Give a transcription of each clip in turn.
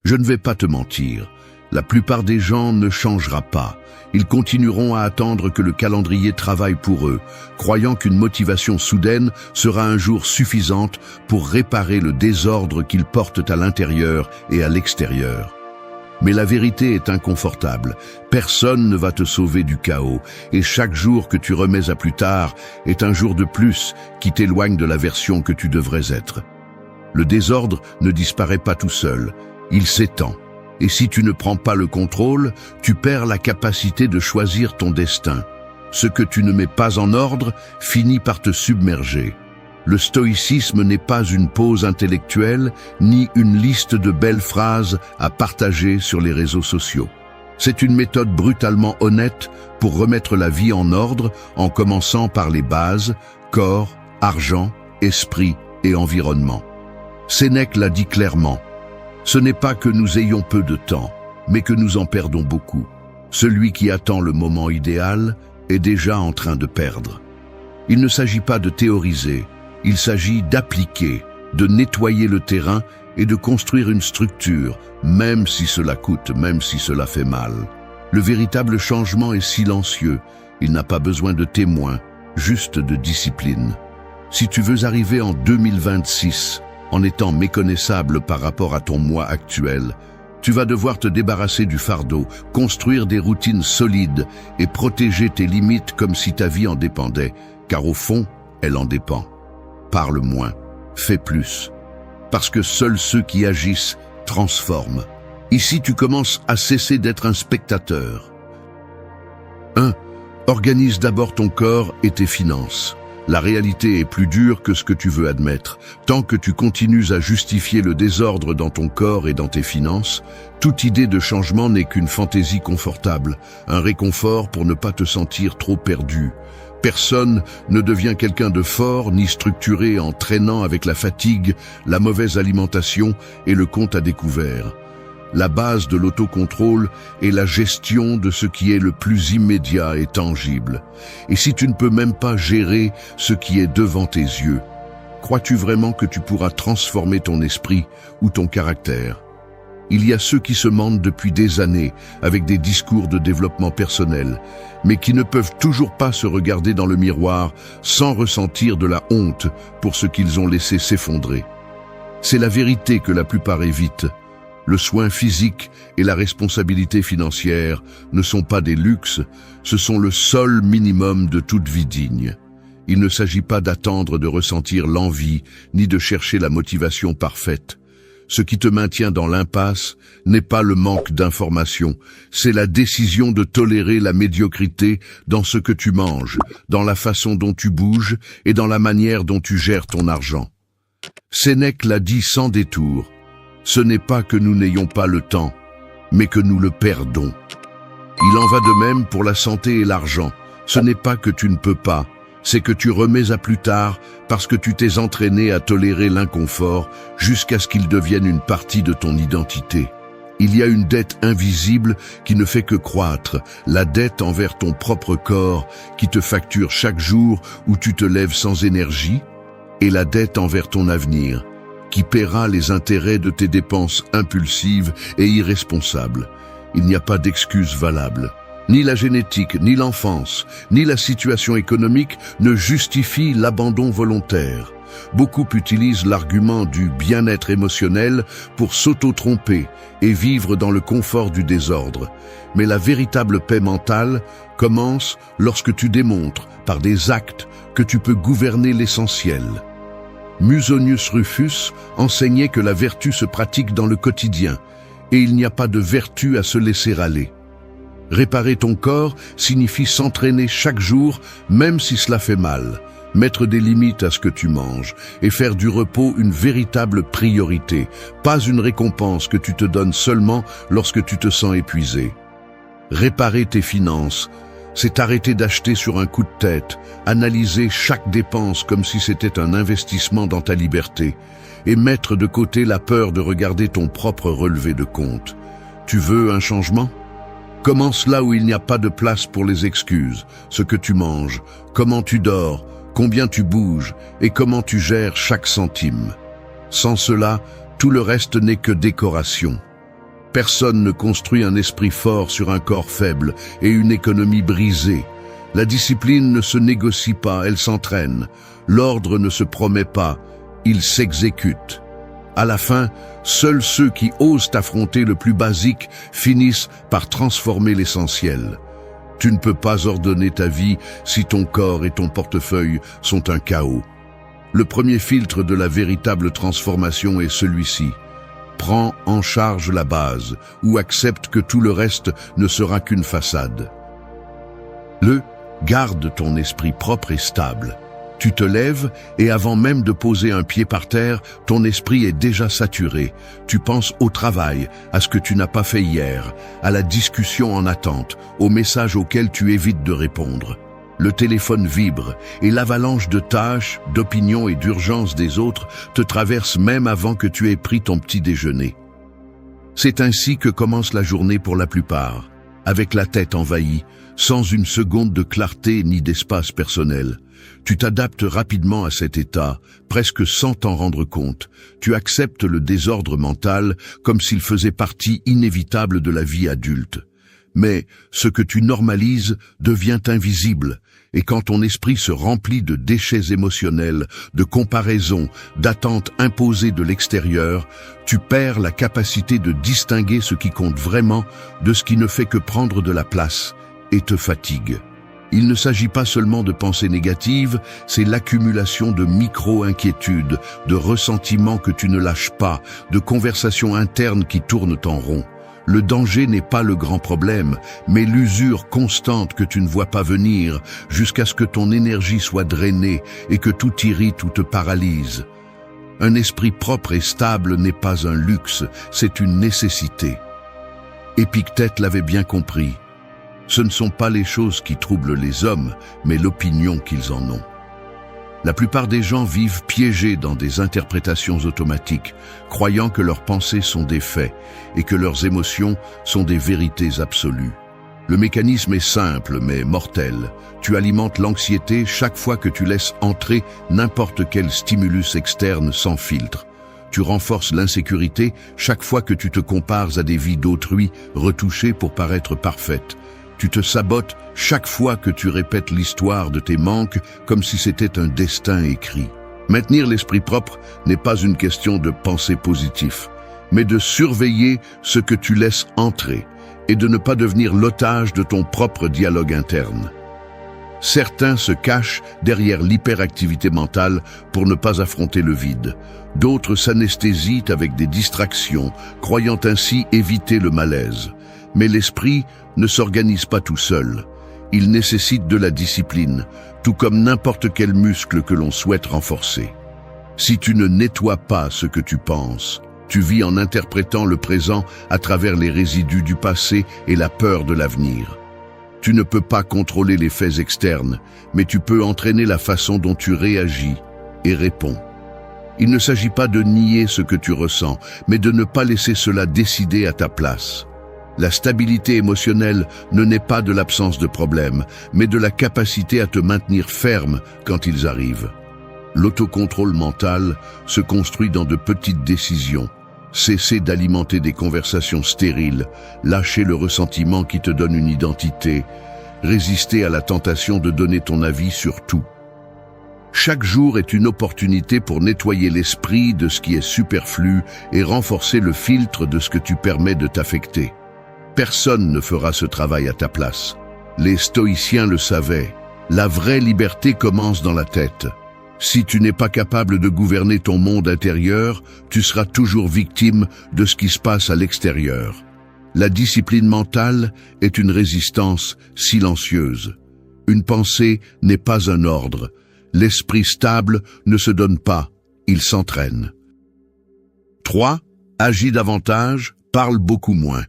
Je ne vais pas te mentir, la plupart des gens ne changera pas. Ils continueront à attendre que le calendrier travaille pour eux, croyant qu'une motivation soudaine sera un jour suffisante pour réparer le désordre qu'ils portent à l'intérieur et à l'extérieur. Mais la vérité est inconfortable. Personne ne va te sauver du chaos, et chaque jour que tu remets à plus tard est un jour de plus qui t'éloigne de la version que tu devrais être. Le désordre ne disparaît pas tout seul, il s'étend. Et si tu ne prends pas le contrôle, tu perds la capacité de choisir ton destin. Ce que tu ne mets pas en ordre finit par te submerger. Le stoïcisme n'est pas une pause intellectuelle, ni une liste de belles phrases à partager sur les réseaux sociaux. C'est une méthode brutalement honnête pour remettre la vie en ordre en commençant par les bases, corps, argent, esprit et environnement. Sénèque l'a dit clairement. Ce n'est pas que nous ayons peu de temps, mais que nous en perdons beaucoup. Celui qui attend le moment idéal est déjà en train de perdre. Il ne s'agit pas de théoriser, il s'agit d'appliquer, de nettoyer le terrain et de construire une structure, même si cela coûte, même si cela fait mal. Le véritable changement est silencieux, il n'a pas besoin de témoins, juste de discipline. Si tu veux arriver en 2026, en étant méconnaissable par rapport à ton moi actuel, tu vas devoir te débarrasser du fardeau, construire des routines solides et protéger tes limites comme si ta vie en dépendait, car au fond, elle en dépend. Parle moins, fais plus, parce que seuls ceux qui agissent transforment. Ici, tu commences à cesser d'être un spectateur. 1. Organise d'abord ton corps et tes finances. La réalité est plus dure que ce que tu veux admettre. Tant que tu continues à justifier le désordre dans ton corps et dans tes finances, toute idée de changement n'est qu'une fantaisie confortable, un réconfort pour ne pas te sentir trop perdu. Personne ne devient quelqu'un de fort ni structuré en traînant avec la fatigue, la mauvaise alimentation et le compte à découvert. La base de l'autocontrôle est la gestion de ce qui est le plus immédiat et tangible. Et si tu ne peux même pas gérer ce qui est devant tes yeux, crois-tu vraiment que tu pourras transformer ton esprit ou ton caractère? Il y a ceux qui se mentent depuis des années avec des discours de développement personnel, mais qui ne peuvent toujours pas se regarder dans le miroir sans ressentir de la honte pour ce qu'ils ont laissé s'effondrer. C'est la vérité que la plupart évitent. Le soin physique et la responsabilité financière ne sont pas des luxes, ce sont le seul minimum de toute vie digne. Il ne s'agit pas d'attendre de ressentir l'envie, ni de chercher la motivation parfaite. Ce qui te maintient dans l'impasse n'est pas le manque d'informations, c'est la décision de tolérer la médiocrité dans ce que tu manges, dans la façon dont tu bouges et dans la manière dont tu gères ton argent. Sénèque l'a dit sans détour. Ce n'est pas que nous n'ayons pas le temps, mais que nous le perdons. Il en va de même pour la santé et l'argent. Ce n'est pas que tu ne peux pas, c'est que tu remets à plus tard parce que tu t'es entraîné à tolérer l'inconfort jusqu'à ce qu'il devienne une partie de ton identité. Il y a une dette invisible qui ne fait que croître, la dette envers ton propre corps qui te facture chaque jour où tu te lèves sans énergie, et la dette envers ton avenir, qui paiera les intérêts de tes dépenses impulsives et irresponsables. Il n'y a pas d'excuse valable. Ni la génétique, ni l'enfance, ni la situation économique ne justifient l'abandon volontaire. Beaucoup utilisent l'argument du bien-être émotionnel pour s'auto-tromper et vivre dans le confort du désordre. Mais la véritable paix mentale commence lorsque tu démontres, par des actes, que tu peux gouverner l'essentiel. Musonius Rufus enseignait que la vertu se pratique dans le quotidien, et il n'y a pas de vertu à se laisser aller. Réparer ton corps signifie s'entraîner chaque jour, même si cela fait mal, mettre des limites à ce que tu manges, et faire du repos une véritable priorité, pas une récompense que tu te donnes seulement lorsque tu te sens épuisé. Réparer tes finances, c'est arrêter d'acheter sur un coup de tête, analyser chaque dépense comme si c'était un investissement dans ta liberté, et mettre de côté la peur de regarder ton propre relevé de compte. Tu veux un changement ? Commence là où il n'y a pas de place pour les excuses, ce que tu manges, comment tu dors, combien tu bouges et comment tu gères chaque centime. Sans cela, tout le reste n'est que décoration. Personne ne construit un esprit fort sur un corps faible et une économie brisée. La discipline ne se négocie pas, elle s'entraîne. L'ordre ne se promet pas, il s'exécute. À la fin, seuls ceux qui osent affronter le plus basique finissent par transformer l'essentiel. Tu ne peux pas ordonner ta vie si ton corps et ton portefeuille sont un chaos. Le premier filtre de la véritable transformation est celui-ci. Prends en charge la base ou accepte que tout le reste ne sera qu'une façade. Garde ton esprit propre et stable. Tu te lèves et avant même de poser un pied par terre, ton esprit est déjà saturé. Tu penses au travail, à ce que tu n'as pas fait hier, à la discussion en attente, aux messages auxquels tu évites de répondre. Le téléphone vibre et l'avalanche de tâches, d'opinions et d'urgences des autres te traverse même avant que tu aies pris ton petit déjeuner. C'est ainsi que commence la journée pour la plupart, avec la tête envahie, sans une seconde de clarté ni d'espace personnel. Tu t'adaptes rapidement à cet état, presque sans t'en rendre compte. Tu acceptes le désordre mental comme s'il faisait partie inévitable de la vie adulte. Mais ce que tu normalises devient invisible, et quand ton esprit se remplit de déchets émotionnels, de comparaisons, d'attentes imposées de l'extérieur, tu perds la capacité de distinguer ce qui compte vraiment de ce qui ne fait que prendre de la place et te fatigue. Il ne s'agit pas seulement de pensées négatives, c'est l'accumulation de micro-inquiétudes, de ressentiments que tu ne lâches pas, de conversations internes qui tournent en rond. Le danger n'est pas le grand problème, mais l'usure constante que tu ne vois pas venir, jusqu'à ce que ton énergie soit drainée et que tout t'irrite ou te paralyse. Un esprit propre et stable n'est pas un luxe, c'est une nécessité. Épictète l'avait bien compris. Ce ne sont pas les choses qui troublent les hommes, mais l'opinion qu'ils en ont. La plupart des gens vivent piégés dans des interprétations automatiques, croyant que leurs pensées sont des faits et que leurs émotions sont des vérités absolues. Le mécanisme est simple mais mortel. Tu alimentes l'anxiété chaque fois que tu laisses entrer n'importe quel stimulus externe sans filtre. Tu renforces l'insécurité chaque fois que tu te compares à des vies d'autrui retouchées pour paraître parfaites. Tu te sabotes chaque fois que tu répètes l'histoire de tes manques comme si c'était un destin écrit. Maintenir l'esprit propre n'est pas une question de pensée positive, mais de surveiller ce que tu laisses entrer et de ne pas devenir l'otage de ton propre dialogue interne. Certains se cachent derrière l'hyperactivité mentale pour ne pas affronter le vide. D'autres s'anesthésient avec des distractions, croyant ainsi éviter le malaise. Mais l'esprit ne s'organise pas tout seul. Il nécessite de la discipline, tout comme n'importe quel muscle que l'on souhaite renforcer. Si tu ne nettoies pas ce que tu penses, tu vis en interprétant le présent à travers les résidus du passé et la peur de l'avenir. Tu ne peux pas contrôler les faits externes, mais tu peux entraîner la façon dont tu réagis et réponds. Il ne s'agit pas de nier ce que tu ressens, mais de ne pas laisser cela décider à ta place. La stabilité émotionnelle ne naît pas de l'absence de problèmes, mais de la capacité à te maintenir ferme quand ils arrivent. L'autocontrôle mental se construit dans de petites décisions. Cesser d'alimenter des conversations stériles, lâcher le ressentiment qui te donne une identité, résister à la tentation de donner ton avis sur tout. Chaque jour est une opportunité pour nettoyer l'esprit de ce qui est superflu et renforcer le filtre de ce que tu permets de t'affecter. Personne ne fera ce travail à ta place. Les stoïciens le savaient. La vraie liberté commence dans la tête. Si tu n'es pas capable de gouverner ton monde intérieur, tu seras toujours victime de ce qui se passe à l'extérieur. La discipline mentale est une résistance silencieuse. Une pensée n'est pas un ordre. L'esprit stable ne se donne pas, il s'entraîne. 3. Agis davantage, parle beaucoup moins.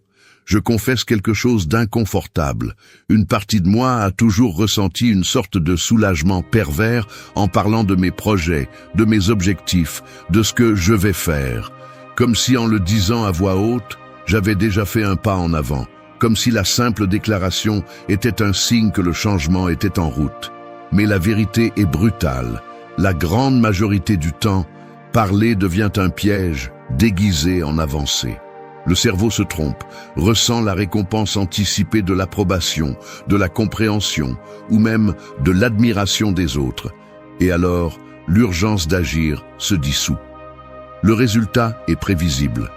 Je confesse quelque chose d'inconfortable. Une partie de moi a toujours ressenti une sorte de soulagement pervers en parlant de mes projets, de mes objectifs, de ce que je vais faire. Comme si en le disant à voix haute, j'avais déjà fait un pas en avant. Comme si la simple déclaration était un signe que le changement était en route. Mais la vérité est brutale. La grande majorité du temps, parler devient un piège déguisé en avancée. Le cerveau se trompe, ressent la récompense anticipée de l'approbation, de la compréhension ou même de l'admiration des autres. Et alors, l'urgence d'agir se dissout. Le résultat est prévisible.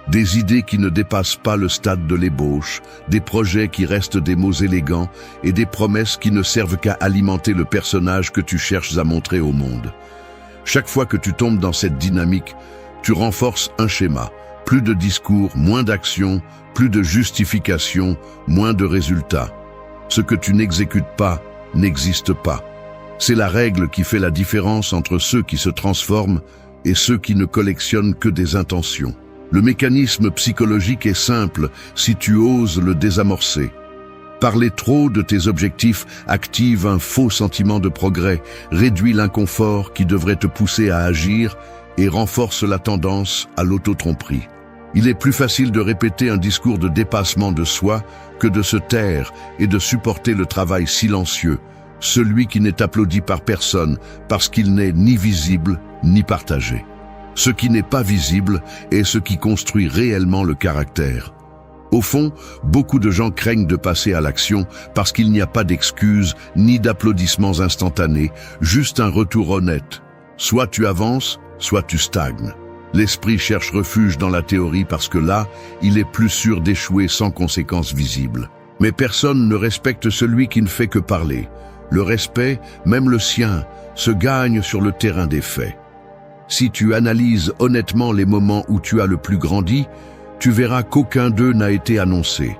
Des idées qui ne dépassent pas le stade de l'ébauche, des projets qui restent des mots élégants et des promesses qui ne servent qu'à alimenter le personnage que tu cherches à montrer au monde. Chaque fois que tu tombes dans cette dynamique, tu renforces un schéma. Plus de discours, moins d'action, plus de justification, moins de résultats. Ce que tu n'exécutes pas n'existe pas. C'est la règle qui fait la différence entre ceux qui se transforment et ceux qui ne collectionnent que des intentions. Le mécanisme psychologique est simple si tu oses le désamorcer. Parler trop de tes objectifs active un faux sentiment de progrès, réduit l'inconfort qui devrait te pousser à agir et renforce la tendance à l'auto-tromperie. Il est plus facile de répéter un discours de dépassement de soi que de se taire et de supporter le travail silencieux, celui qui n'est applaudi par personne parce qu'il n'est ni visible ni partagé. Ce qui n'est pas visible est ce qui construit réellement le caractère. Au fond, beaucoup de gens craignent de passer à l'action parce qu'il n'y a pas d'excuses ni d'applaudissements instantanés, juste un retour honnête. Soit tu avances, soit tu stagnes. L'esprit cherche refuge dans la théorie parce que là, il est plus sûr d'échouer sans conséquences visibles. Mais personne ne respecte celui qui ne fait que parler. Le respect, même le sien, se gagne sur le terrain des faits. Si tu analyses honnêtement les moments où tu as le plus grandi, tu verras qu'aucun d'eux n'a été annoncé.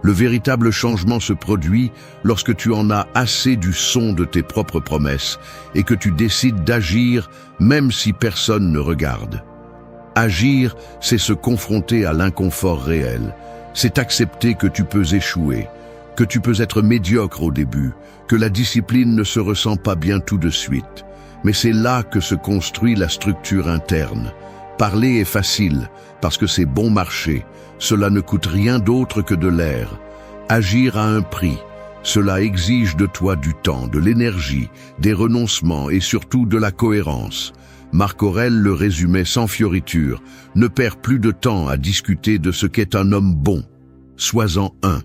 Le véritable changement se produit lorsque tu en as assez du son de tes propres promesses et que tu décides d'agir même si personne ne regarde. Agir, c'est se confronter à l'inconfort réel. C'est accepter que tu peux échouer, que tu peux être médiocre au début, que la discipline ne se ressent pas bien tout de suite. Mais c'est là que se construit la structure interne. Parler est facile, parce que c'est bon marché. Cela ne coûte rien d'autre que de l'air. Agir a un prix. Cela exige de toi du temps, de l'énergie, des renoncements et surtout de la cohérence. Marc Aurèle le résumait sans fioriture. Ne perds plus de temps à discuter de ce qu'est un homme bon. Sois-en un.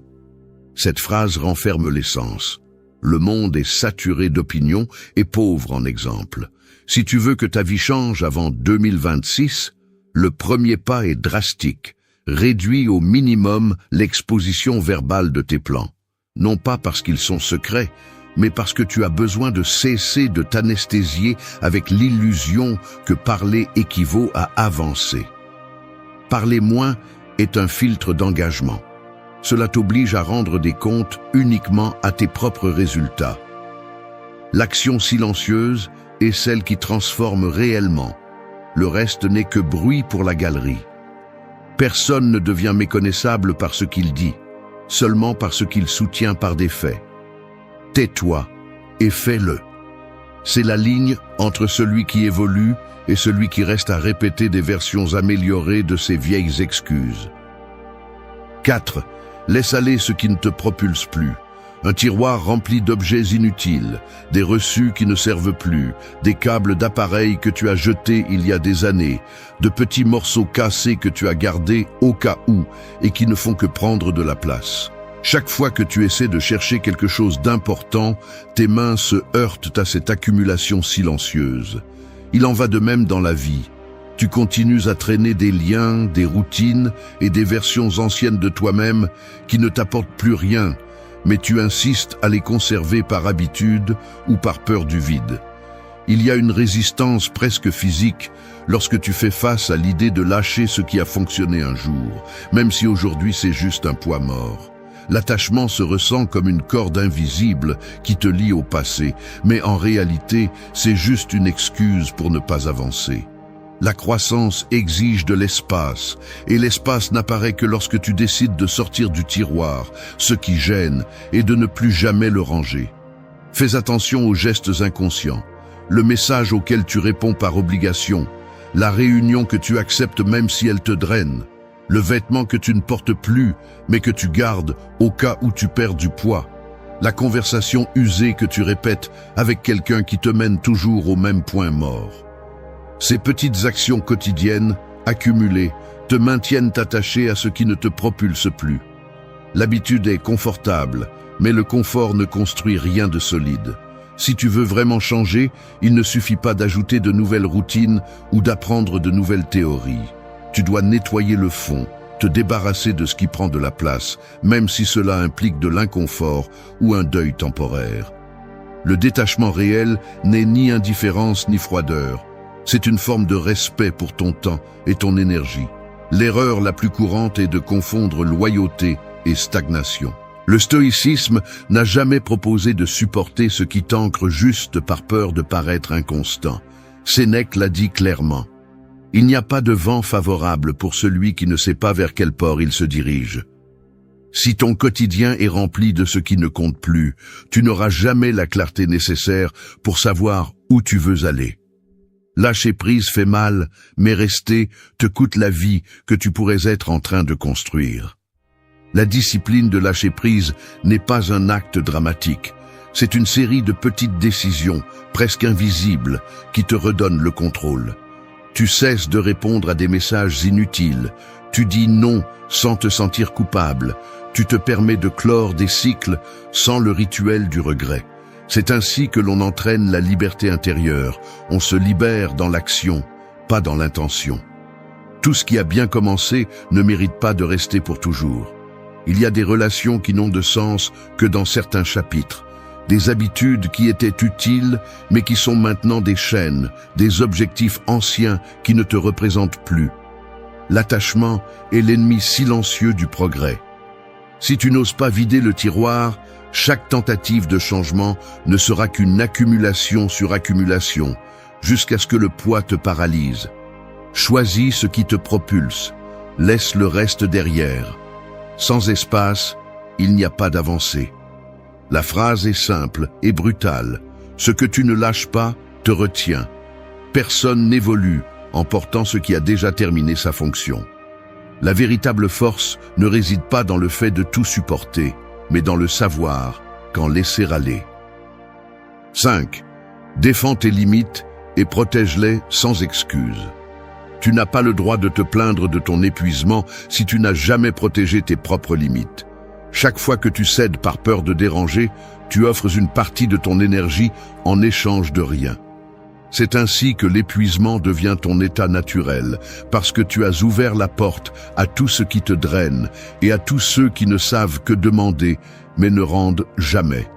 Cette phrase renferme l'essence. Le monde est saturé d'opinions et pauvre en exemples. Si tu veux que ta vie change avant 2026, le premier pas est drastique. Réduis au minimum l'exposition verbale de tes plans. Non pas parce qu'ils sont secrets, mais parce que tu as besoin de cesser de t'anesthésier avec l'illusion que parler équivaut à avancer. Parler moins est un filtre d'engagement. Cela t'oblige à rendre des comptes uniquement à tes propres résultats. L'action silencieuse est celle qui transforme réellement. Le reste n'est que bruit pour la galerie. Personne ne devient méconnaissable par ce qu'il dit, seulement par ce qu'il soutient par des faits. Tais-toi et fais-le. C'est la ligne entre celui qui évolue et celui qui reste à répéter des versions améliorées de ses vieilles excuses. 4. Laisse aller ce qui ne te propulse plus. Un tiroir rempli d'objets inutiles, des reçus qui ne servent plus, des câbles d'appareils que tu as jetés il y a des années, de petits morceaux cassés que tu as gardés au cas où et qui ne font que prendre de la place. Chaque fois que tu essaies de chercher quelque chose d'important, tes mains se heurtent à cette accumulation silencieuse. Il en va de même dans la vie. Tu continues à traîner des liens, des routines et des versions anciennes de toi-même qui ne t'apportent plus rien, mais tu insistes à les conserver par habitude ou par peur du vide. Il y a une résistance presque physique lorsque tu fais face à l'idée de lâcher ce qui a fonctionné un jour, même si aujourd'hui c'est juste un poids mort. L'attachement se ressent comme une corde invisible qui te lie au passé, mais en réalité, c'est juste une excuse pour ne pas avancer. La croissance exige de l'espace, et l'espace n'apparaît que lorsque tu décides de sortir du tiroir, ce qui gêne, et de ne plus jamais le ranger. Fais attention aux gestes inconscients, le message auquel tu réponds par obligation, la réunion que tu acceptes même si elle te draine, le vêtement que tu ne portes plus, mais que tu gardes au cas où tu perds du poids, la conversation usée que tu répètes avec quelqu'un qui te mène toujours au même point mort. Ces petites actions quotidiennes, accumulées, te maintiennent attaché à ce qui ne te propulse plus. L'habitude est confortable, mais le confort ne construit rien de solide. Si tu veux vraiment changer, il ne suffit pas d'ajouter de nouvelles routines ou d'apprendre de nouvelles théories. Tu dois nettoyer le fond, te débarrasser de ce qui prend de la place, même si cela implique de l'inconfort ou un deuil temporaire. Le détachement réel n'est ni indifférence ni froideur. C'est une forme de respect pour ton temps et ton énergie. L'erreur la plus courante est de confondre loyauté et stagnation. Le stoïcisme n'a jamais proposé de supporter ce qui t'ancre juste par peur de paraître inconstant. Sénèque l'a dit clairement. Il n'y a pas de vent favorable pour celui qui ne sait pas vers quel port il se dirige. Si ton quotidien est rempli de ce qui ne compte plus, tu n'auras jamais la clarté nécessaire pour savoir où tu veux aller. Lâcher prise fait mal, mais rester te coûte la vie que tu pourrais être en train de construire. La discipline de lâcher prise n'est pas un acte dramatique. C'est une série de petites décisions, presque invisibles, qui te redonnent le contrôle. Tu cesses de répondre à des messages inutiles. Tu dis non sans te sentir coupable. Tu te permets de clore des cycles sans le rituel du regret. C'est ainsi que l'on entraîne la liberté intérieure. On se libère dans l'action, pas dans l'intention. Tout ce qui a bien commencé ne mérite pas de rester pour toujours. Il y a des relations qui n'ont de sens que dans certains chapitres, des habitudes qui étaient utiles mais qui sont maintenant des chaînes, des objectifs anciens qui ne te représentent plus. L'attachement est l'ennemi silencieux du progrès. Si tu n'oses pas vider le tiroir, chaque tentative de changement ne sera qu'une accumulation sur accumulation, jusqu'à ce que le poids te paralyse. Choisis ce qui te propulse, laisse le reste derrière. Sans espace, il n'y a pas d'avancée. La phrase est simple et brutale. Ce que tu ne lâches pas te retient. Personne n'évolue en portant ce qui a déjà terminé sa fonction. La véritable force ne réside pas dans le fait de tout supporter, mais dans le savoir quand laisser aller. 5. Défends tes limites et protège-les sans excuse. Tu n'as pas le droit de te plaindre de ton épuisement si tu n'as jamais protégé tes propres limites. Chaque fois que tu cèdes par peur de déranger, tu offres une partie de ton énergie en échange de rien. C'est ainsi que l'épuisement devient ton état naturel, parce que tu as ouvert la porte à tout ce qui te draine et à tous ceux qui ne savent que demander, mais ne rendent jamais.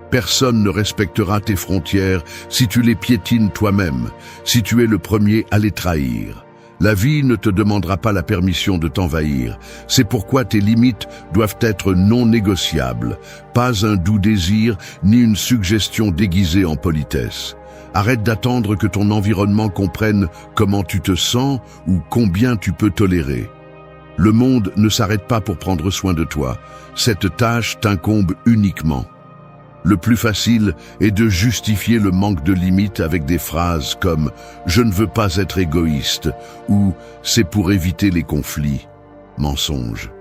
Personne ne respectera tes frontières si tu les piétines toi-même, si tu es le premier à les trahir. La vie ne te demandera pas la permission de t'envahir. C'est pourquoi tes limites doivent être non négociables, pas un doux désir ni une suggestion déguisée en politesse. Arrête d'attendre que ton environnement comprenne comment tu te sens ou combien tu peux tolérer. Le monde ne s'arrête pas pour prendre soin de toi. Cette tâche t'incombe uniquement. Le plus facile est de justifier le manque de limites avec des phrases comme « je ne veux pas être égoïste » ou « c'est pour éviter les conflits ». Mensonge.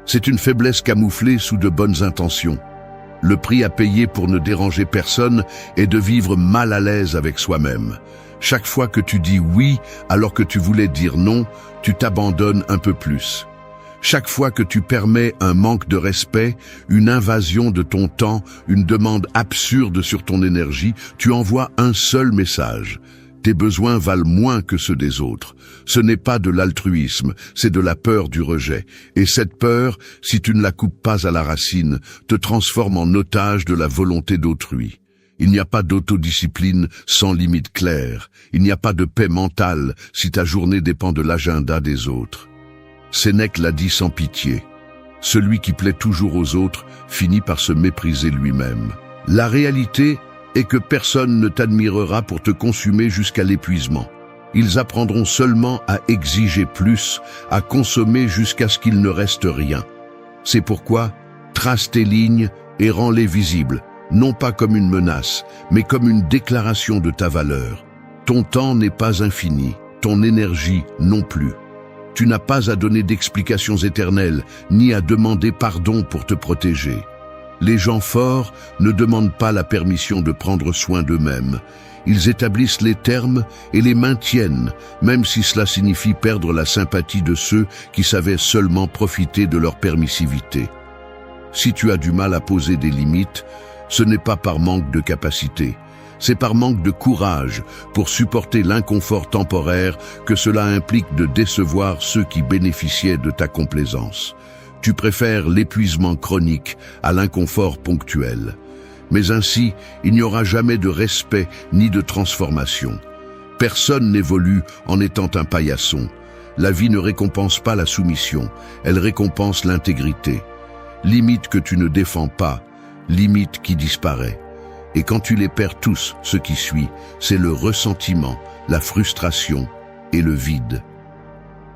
C'est une faiblesse camouflée sous de bonnes intentions. Le prix à payer pour ne déranger personne est de vivre mal à l'aise avec soi-même. Chaque fois que tu dis oui alors que tu voulais dire non, tu t'abandonnes un peu plus. Chaque fois que tu permets un manque de respect, une invasion de ton temps, une demande absurde sur ton énergie, tu envoies un seul message. Tes besoins valent moins que ceux des autres. Ce n'est pas de l'altruisme, c'est de la peur du rejet. Et cette peur, si tu ne la coupes pas à la racine, te transforme en otage de la volonté d'autrui. Il n'y a pas d'autodiscipline sans limite claire. Il n'y a pas de paix mentale si ta journée dépend de l'agenda des autres. Sénèque l'a dit sans pitié. Celui qui plaît toujours aux autres finit par se mépriser lui-même. La réalité est que personne ne t'admirera pour te consumer jusqu'à l'épuisement. Ils apprendront seulement à exiger plus, à consommer jusqu'à ce qu'il ne reste rien. C'est pourquoi, trace tes lignes et rends-les visibles, non pas comme une menace, mais comme une déclaration de ta valeur. Ton temps n'est pas infini, ton énergie non plus. Tu n'as pas à donner d'explications éternelles, ni à demander pardon pour te protéger. Les gens forts ne demandent pas la permission de prendre soin d'eux-mêmes. Ils établissent les termes et les maintiennent, même si cela signifie perdre la sympathie de ceux qui savaient seulement profiter de leur permissivité. Si tu as du mal à poser des limites, ce n'est pas par manque de capacité, c'est par manque de courage pour supporter l'inconfort temporaire que cela implique de décevoir ceux qui bénéficiaient de ta complaisance. Tu préfères l'épuisement chronique à l'inconfort ponctuel. Mais ainsi, il n'y aura jamais de respect ni de transformation. Personne n'évolue en étant un paillasson. La vie ne récompense pas la soumission, elle récompense l'intégrité. Limite que tu ne défends pas, limite qui disparaît. Et quand tu les perds tous, ce qui suit, c'est le ressentiment, la frustration et le vide.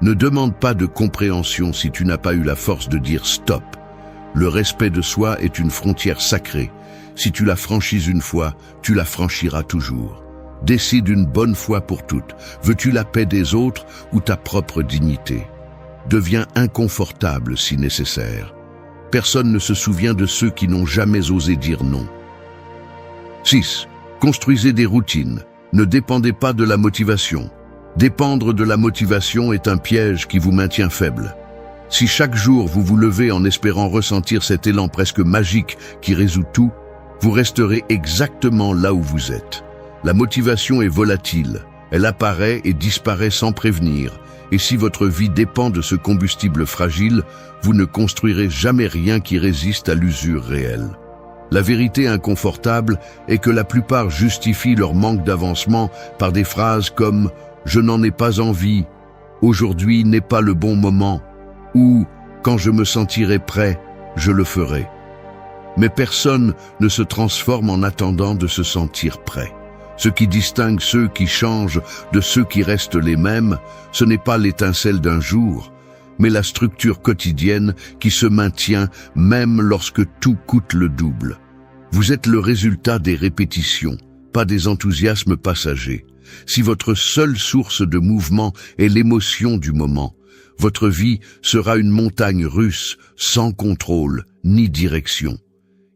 Ne demande pas de compréhension si tu n'as pas eu la force de dire stop. Le respect de soi est une frontière sacrée. Si tu la franchis une fois, tu la franchiras toujours. Décide une bonne fois pour toutes. Veux-tu la paix des autres ou ta propre dignité? Deviens inconfortable si nécessaire. Personne ne se souvient de ceux qui n'ont jamais osé dire non. 6. Construisez des routines. Ne dépendez pas de la motivation. Dépendre de la motivation est un piège qui vous maintient faible. Si chaque jour vous vous levez en espérant ressentir cet élan presque magique qui résout tout, vous resterez exactement là où vous êtes. La motivation est volatile, elle apparaît et disparaît sans prévenir, et si votre vie dépend de ce combustible fragile, vous ne construirez jamais rien qui résiste à l'usure réelle. La vérité inconfortable est que la plupart justifient leur manque d'avancement par des phrases comme « je n'en ai pas envie »,« aujourd'hui n'est pas le bon moment » ou « quand je me sentirai prêt, je le ferai ». Mais personne ne se transforme en attendant de se sentir prêt. Ce qui distingue ceux qui changent de ceux qui restent les mêmes, ce n'est pas l'étincelle d'un jour, mais la structure quotidienne qui se maintient même lorsque tout coûte le double. Vous êtes le résultat des répétitions, pas des enthousiasmes passagers. Si votre seule source de mouvement est l'émotion du moment, votre vie sera une montagne russe sans contrôle ni direction.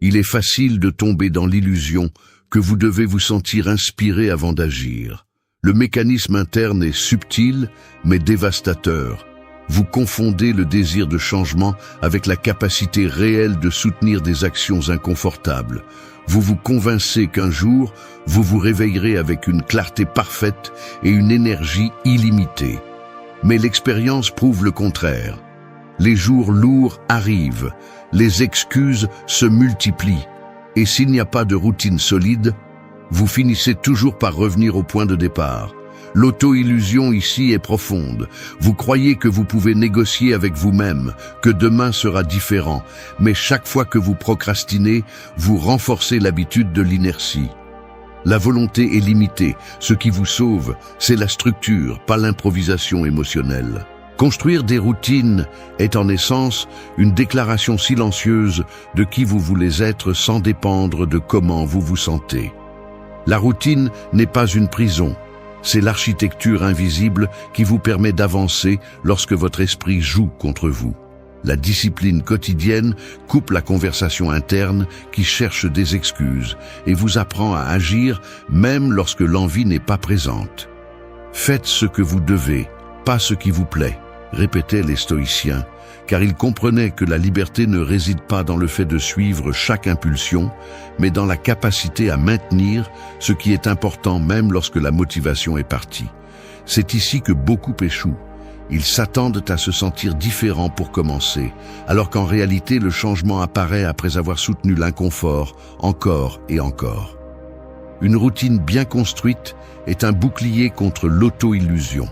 Il est facile de tomber dans l'illusion que vous devez vous sentir inspiré avant d'agir. Le mécanisme interne est subtil mais dévastateur. Vous confondez le désir de changement avec la capacité réelle de soutenir des actions inconfortables. Vous vous convainquez qu'un jour, vous vous réveillerez avec une clarté parfaite et une énergie illimitée. Mais l'expérience prouve le contraire. Les jours lourds arrivent, les excuses se multiplient, et s'il n'y a pas de routine solide, vous finissez toujours par revenir au point de départ. L'auto-illusion ici est profonde. Vous croyez que vous pouvez négocier avec vous-même, que demain sera différent, mais chaque fois que vous procrastinez, vous renforcez l'habitude de l'inertie. La volonté est limitée. Ce qui vous sauve, c'est la structure, pas l'improvisation émotionnelle. Construire des routines est en essence une déclaration silencieuse de qui vous voulez être sans dépendre de comment vous vous sentez. La routine n'est pas une prison, c'est l'architecture invisible qui vous permet d'avancer lorsque votre esprit joue contre vous. La discipline quotidienne coupe la conversation interne qui cherche des excuses et vous apprend à agir même lorsque l'envie n'est pas présente. Faites ce que vous devez, pas ce qui vous plaît, répétaient les stoïciens, car ils comprenaient que la liberté ne réside pas dans le fait de suivre chaque impulsion, mais dans la capacité à maintenir ce qui est important même lorsque la motivation est partie. C'est ici que beaucoup échouent. Ils s'attendent à se sentir différents pour commencer, alors qu'en réalité le changement apparaît après avoir soutenu l'inconfort, encore et encore. Une routine bien construite est un bouclier contre l'auto-illusion.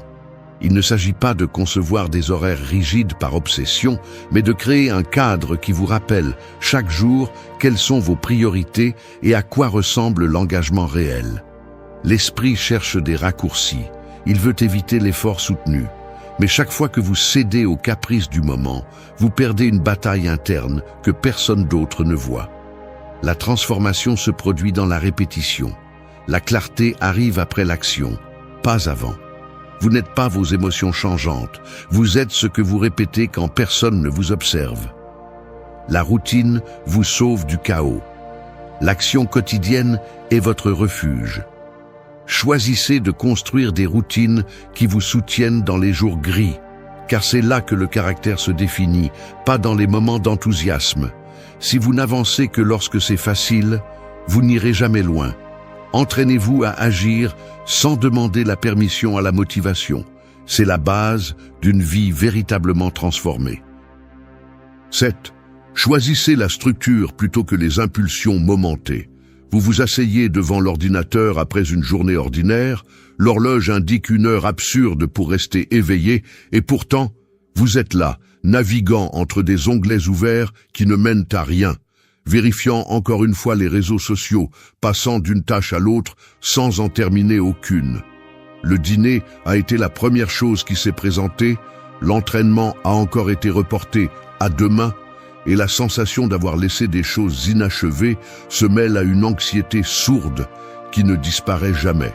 Il ne s'agit pas de concevoir des horaires rigides par obsession, mais de créer un cadre qui vous rappelle chaque jour quelles sont vos priorités et à quoi ressemble l'engagement réel. L'esprit cherche des raccourcis, il veut éviter l'effort soutenu. Mais chaque fois que vous cédez aux caprices du moment, vous perdez une bataille interne que personne d'autre ne voit. La transformation se produit dans la répétition. La clarté arrive après l'action, pas avant. Vous n'êtes pas vos émotions changeantes, vous êtes ce que vous répétez quand personne ne vous observe. La routine vous sauve du chaos. L'action quotidienne est votre refuge. Choisissez de construire des routines qui vous soutiennent dans les jours gris, car c'est là que le caractère se définit, pas dans les moments d'enthousiasme. Si vous n'avancez que lorsque c'est facile, vous n'irez jamais loin. Entraînez-vous à agir sans demander la permission à la motivation. C'est la base d'une vie véritablement transformée. 7. Choisissez la structure plutôt que les impulsions momentées. Vous vous asseyez devant l'ordinateur après une journée ordinaire, l'horloge indique une heure absurde pour rester éveillé, et pourtant, vous êtes là, naviguant entre des onglets ouverts qui ne mènent à rien, vérifiant encore une fois les réseaux sociaux, passant d'une tâche à l'autre sans en terminer aucune. Le dîner a été la première chose qui s'est présentée, l'entraînement a encore été reporté à demain, et la sensation d'avoir laissé des choses inachevées se mêle à une anxiété sourde qui ne disparaît jamais.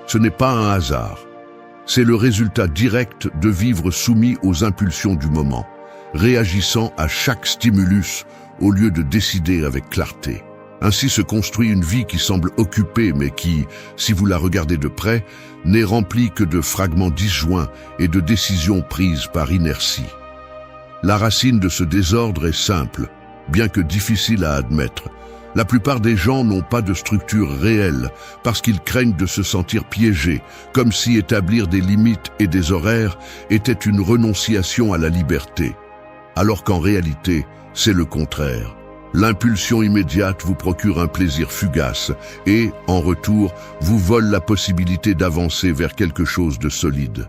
Ce n'est pas un hasard. C'est le résultat direct de vivre soumis aux impulsions du moment, réagissant à chaque stimulus au lieu de décider avec clarté. Ainsi se construit une vie qui semble occupée mais qui, si vous la regardez de près, n'est remplie que de fragments disjoints et de décisions prises par inertie. La racine de ce désordre est simple, bien que difficile à admettre. La plupart des gens n'ont pas de structure réelle parce qu'ils craignent de se sentir piégés, comme si établir des limites et des horaires était une renonciation à la liberté. Alors qu'en réalité, c'est le contraire. L'impulsion immédiate vous procure un plaisir fugace et, en retour, vous vole la possibilité d'avancer vers quelque chose de solide.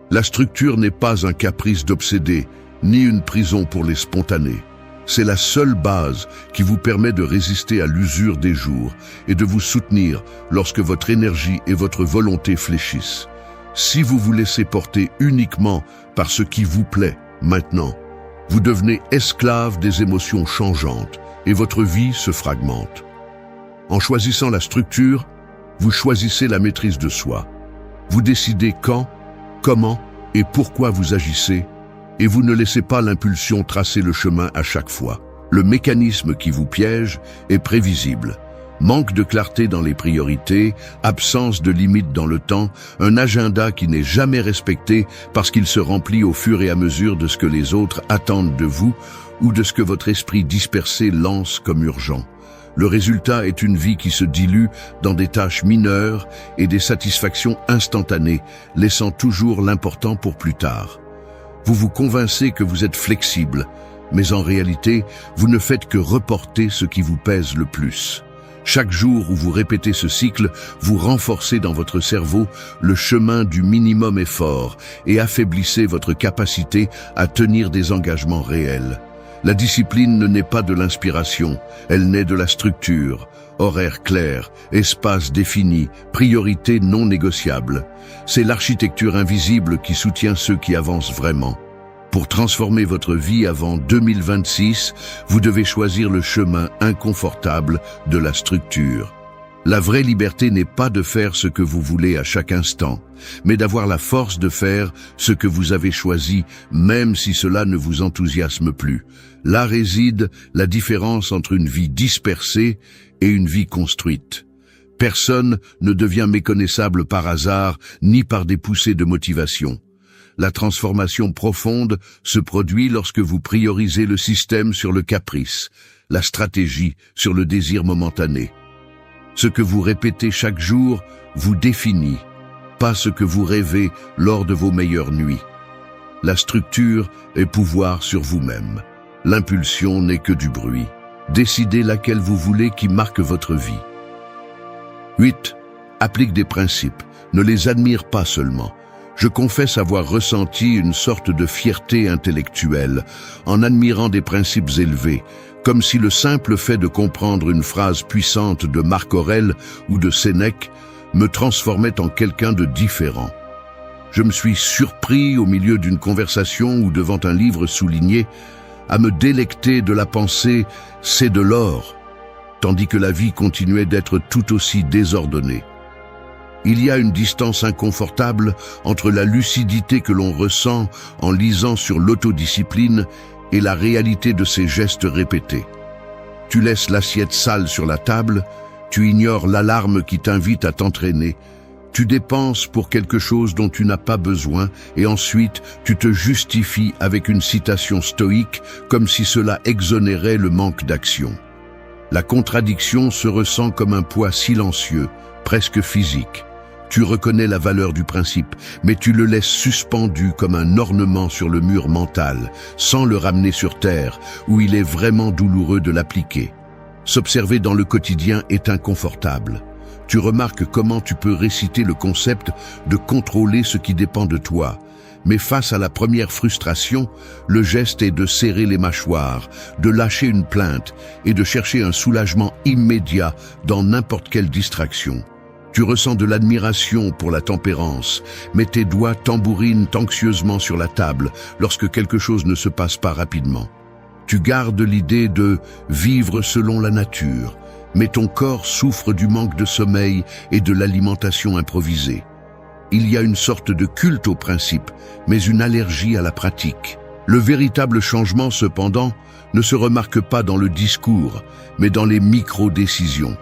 La structure n'est pas un caprice d'obsédé, ni une prison pour les spontanés. C'est la seule base qui vous permet de résister à l'usure des jours et de vous soutenir lorsque votre énergie et votre volonté fléchissent. Si vous vous laissez porter uniquement par ce qui vous plaît maintenant, vous devenez esclave des émotions changeantes et votre vie se fragmente. En choisissant la structure, vous choisissez la maîtrise de soi. Vous décidez quand, comment et pourquoi vous agissez, et vous ne laissez pas l'impulsion tracer le chemin à chaque fois. Le mécanisme qui vous piège est prévisible. Manque de clarté dans les priorités, absence de limite dans le temps, un agenda qui n'est jamais respecté parce qu'il se remplit au fur et à mesure de ce que les autres attendent de vous ou de ce que votre esprit dispersé lance comme urgent. Le résultat est une vie qui se dilue dans des tâches mineures et des satisfactions instantanées, laissant toujours l'important pour plus tard. Vous vous convainquez que vous êtes flexible, mais en réalité, vous ne faites que reporter ce qui vous pèse le plus. Chaque jour où vous répétez ce cycle, vous renforcez dans votre cerveau le chemin du minimum effort et affaiblissez votre capacité à tenir des engagements réels. La discipline ne naît pas de l'inspiration, elle naît de la structure. Horaire clair, espace défini, priorité non négociable. C'est l'architecture invisible qui soutient ceux qui avancent vraiment. Pour transformer votre vie avant 2026, vous devez choisir le chemin inconfortable de la structure. La vraie liberté n'est pas de faire ce que vous voulez à chaque instant, mais d'avoir la force de faire ce que vous avez choisi, même si cela ne vous enthousiasme plus. Là réside la différence entre une vie dispersée et une vie construite. Personne ne devient méconnaissable par hasard, ni par des poussées de motivation. La transformation profonde se produit lorsque vous priorisez le système sur le caprice, la stratégie sur le désir momentané. Ce que vous répétez chaque jour vous définit, pas ce que vous rêvez lors de vos meilleures nuits. La structure est pouvoir sur vous-même. L'impulsion n'est que du bruit. Décidez laquelle vous voulez qui marque votre vie. 8. Applique des principes. Ne les admire pas seulement. Je confesse avoir ressenti une sorte de fierté intellectuelle en admirant des principes élevés, comme si le simple fait de comprendre une phrase puissante de Marc Aurèle ou de Sénèque me transformait en quelqu'un de différent. Je me suis surpris au milieu d'une conversation ou devant un livre souligné à me délecter de la pensée « c'est de l'or », tandis que la vie continuait d'être tout aussi désordonnée. Il y a une distance inconfortable entre la lucidité que l'on ressent en lisant sur l'autodiscipline et la réalité de ces gestes répétés. Tu laisses l'assiette sale sur la table, Tu ignores l'alarme qui t'invite à t'entraîner. Tu dépenses pour quelque chose dont tu n'as pas besoin et ensuite tu te justifies avec une citation stoïque comme si cela exonérait le manque d'action. La contradiction se ressent comme un poids silencieux, presque physique. Tu reconnais la valeur du principe, mais tu le laisses suspendu comme un ornement sur le mur mental, sans le ramener sur terre, où il est vraiment douloureux de l'appliquer. S'observer dans le quotidien est inconfortable. Tu remarques comment tu peux réciter le concept de contrôler ce qui dépend de toi. Mais face à la première frustration, le geste est de serrer les mâchoires, de lâcher une plainte et de chercher un soulagement immédiat dans n'importe quelle distraction. Tu ressens de l'admiration pour la tempérance, mais tes doigts tambourinent anxieusement sur la table lorsque quelque chose ne se passe pas rapidement. Tu gardes l'idée de vivre selon la nature, mais ton corps souffre du manque de sommeil et de l'alimentation improvisée. Il y a une sorte de culte au principe, mais une allergie à la pratique. Le véritable changement, cependant, ne se remarque pas dans le discours, mais dans les micro-décisions.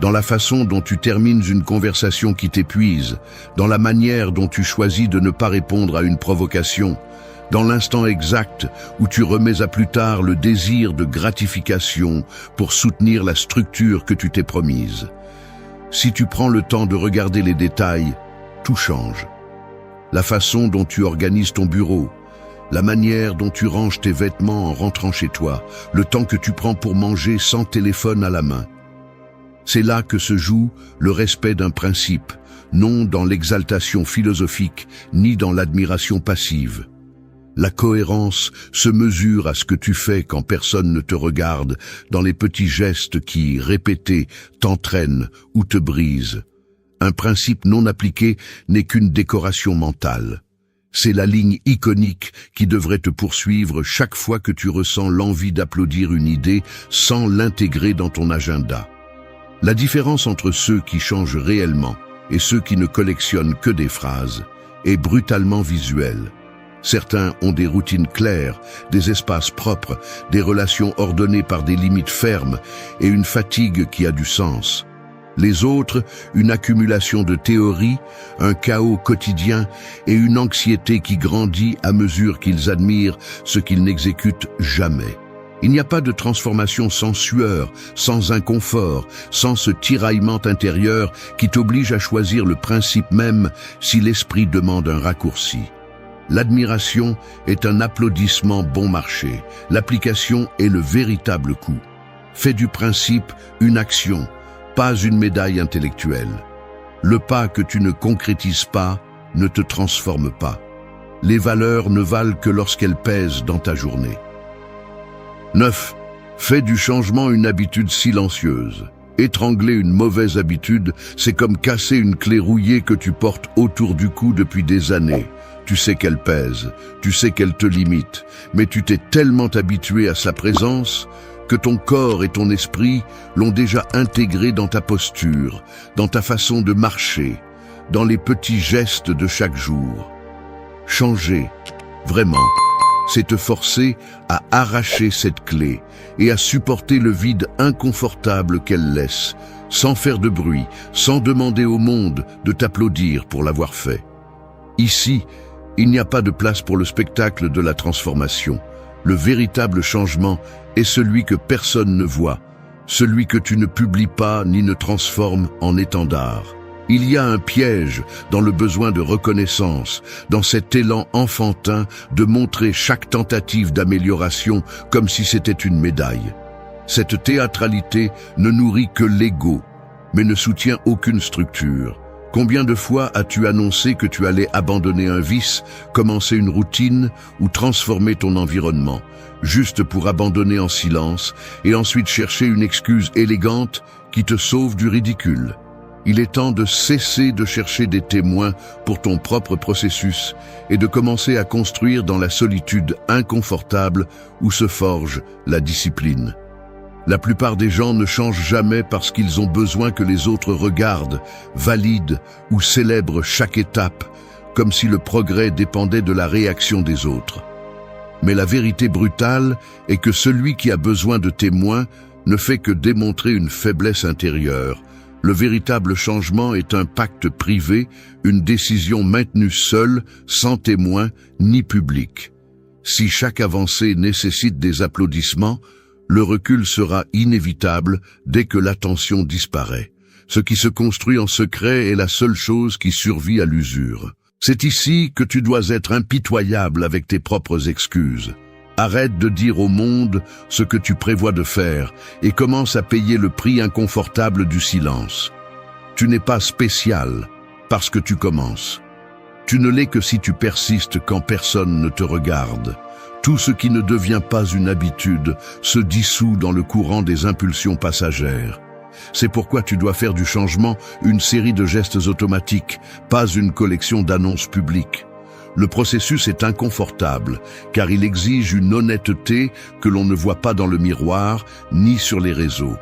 Dans la façon dont tu termines une conversation qui t'épuise, dans la manière dont tu choisis de ne pas répondre à une provocation, dans l'instant exact où tu remets à plus tard le désir de gratification pour soutenir la structure que tu t'es promise. Si tu prends le temps de regarder les détails, tout change. La façon dont tu organises ton bureau, la manière dont tu ranges tes vêtements en rentrant chez toi, le temps que tu prends pour manger sans téléphone à la main. C'est là que se joue le respect d'un principe, non dans l'exaltation philosophique, ni dans l'admiration passive. La cohérence se mesure à ce que tu fais quand personne ne te regarde, dans les petits gestes qui, répétés, t'entraînent ou te brisent. Un principe non appliqué n'est qu'une décoration mentale. C'est la ligne iconique qui devrait te poursuivre chaque fois que tu ressens l'envie d'applaudir une idée sans l'intégrer dans ton agenda. La différence entre ceux qui changent réellement et ceux qui ne collectionnent que des phrases est brutalement visuelle. Certains ont des routines claires, des espaces propres, des relations ordonnées par des limites fermes et une fatigue qui a du sens. Les autres, une accumulation de théories, un chaos quotidien et une anxiété qui grandit à mesure qu'ils admirent ce qu'ils n'exécutent jamais. Il n'y a pas de transformation sans sueur, sans inconfort, sans ce tiraillement intérieur qui t'oblige à choisir le principe même si l'esprit demande un raccourci. L'admiration est un applaudissement bon marché, l'application est le véritable coup. Fais du principe une action, pas une médaille intellectuelle. Le pas que tu ne concrétises pas ne te transforme pas. Les valeurs ne valent que lorsqu'elles pèsent dans ta journée. 9. Fais du changement une habitude silencieuse. Étrangler une mauvaise habitude, c'est comme casser une clé rouillée que tu portes autour du cou depuis des années. Tu sais qu'elle pèse, tu sais qu'elle te limite, mais tu t'es tellement habitué à sa présence que ton corps et ton esprit l'ont déjà intégré dans ta posture, dans ta façon de marcher, dans les petits gestes de chaque jour. Changer, vraiment, c'est te forcer à arracher cette clé et à supporter le vide inconfortable qu'elle laisse, sans faire de bruit, sans demander au monde de t'applaudir pour l'avoir fait. Ici, il n'y a pas de place pour le spectacle de la transformation. Le véritable changement est celui que personne ne voit, celui que tu ne publies pas ni ne transformes en étendard. Il y a un piège dans le besoin de reconnaissance, dans cet élan enfantin de montrer chaque tentative d'amélioration comme si c'était une médaille. Cette théâtralité ne nourrit que l'ego, mais ne soutient aucune structure. Combien de fois as-tu annoncé que tu allais abandonner un vice, commencer une routine ou transformer ton environnement, juste pour abandonner en silence et ensuite chercher une excuse élégante qui te sauve du ridicule? Il est temps de cesser de chercher des témoins pour ton propre processus et de commencer à construire dans la solitude inconfortable où se forge la discipline. La plupart des gens ne changent jamais parce qu'ils ont besoin que les autres regardent, valident ou célèbrent chaque étape, comme si le progrès dépendait de la réaction des autres. Mais la vérité brutale est que celui qui a besoin de témoins ne fait que démontrer une faiblesse intérieure. Le véritable changement est un pacte privé, une décision maintenue seule, sans témoin ni public. Si chaque avancée nécessite des applaudissements, le recul sera inévitable dès que l'attention disparaît. Ce qui se construit en secret est la seule chose qui survit à l'usure. C'est ici que tu dois être impitoyable avec tes propres excuses. Arrête de dire au monde ce que tu prévois de faire et commence à payer le prix inconfortable du silence. Tu n'es pas spécial parce que tu commences. Tu ne l'es que si tu persistes quand personne ne te regarde. Tout ce qui ne devient pas une habitude se dissout dans le courant des impulsions passagères. C'est pourquoi tu dois faire du changement une série de gestes automatiques, pas une collection d'annonces publiques. Le processus est inconfortable, car il exige une honnêteté que l'on ne voit pas dans le miroir, ni sur les réseaux.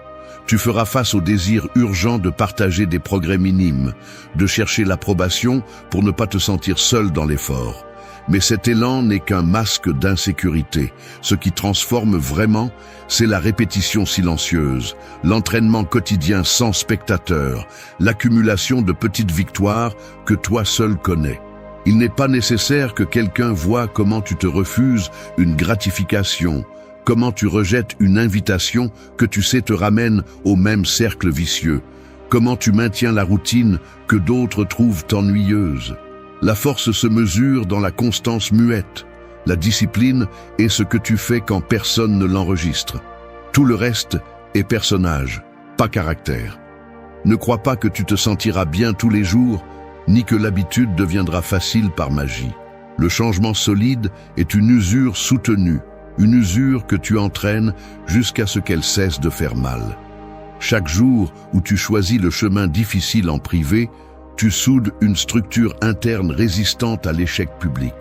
Tu feras face au désir urgent de partager des progrès minimes, de chercher l'approbation pour ne pas te sentir seul dans l'effort. Mais cet élan n'est qu'un masque d'insécurité. Ce qui transforme vraiment, c'est la répétition silencieuse, l'entraînement quotidien sans spectateur, l'accumulation de petites victoires que toi seul connais. Il n'est pas nécessaire que quelqu'un voie comment tu te refuses une gratification, comment tu rejettes une invitation que tu sais te ramène au même cercle vicieux, comment tu maintiens la routine que d'autres trouvent ennuyeuse. La force se mesure dans la constance muette. La discipline est ce que tu fais quand personne ne l'enregistre. Tout le reste est personnage, pas caractère. Ne crois pas que tu te sentiras bien tous les jours, ni que l'habitude deviendra facile par magie. Le changement solide est une usure soutenue, une usure que tu entraînes jusqu'à ce qu'elle cesse de faire mal. Chaque jour où tu choisis le chemin difficile en privé, tu soudes une structure interne résistante à l'échec public.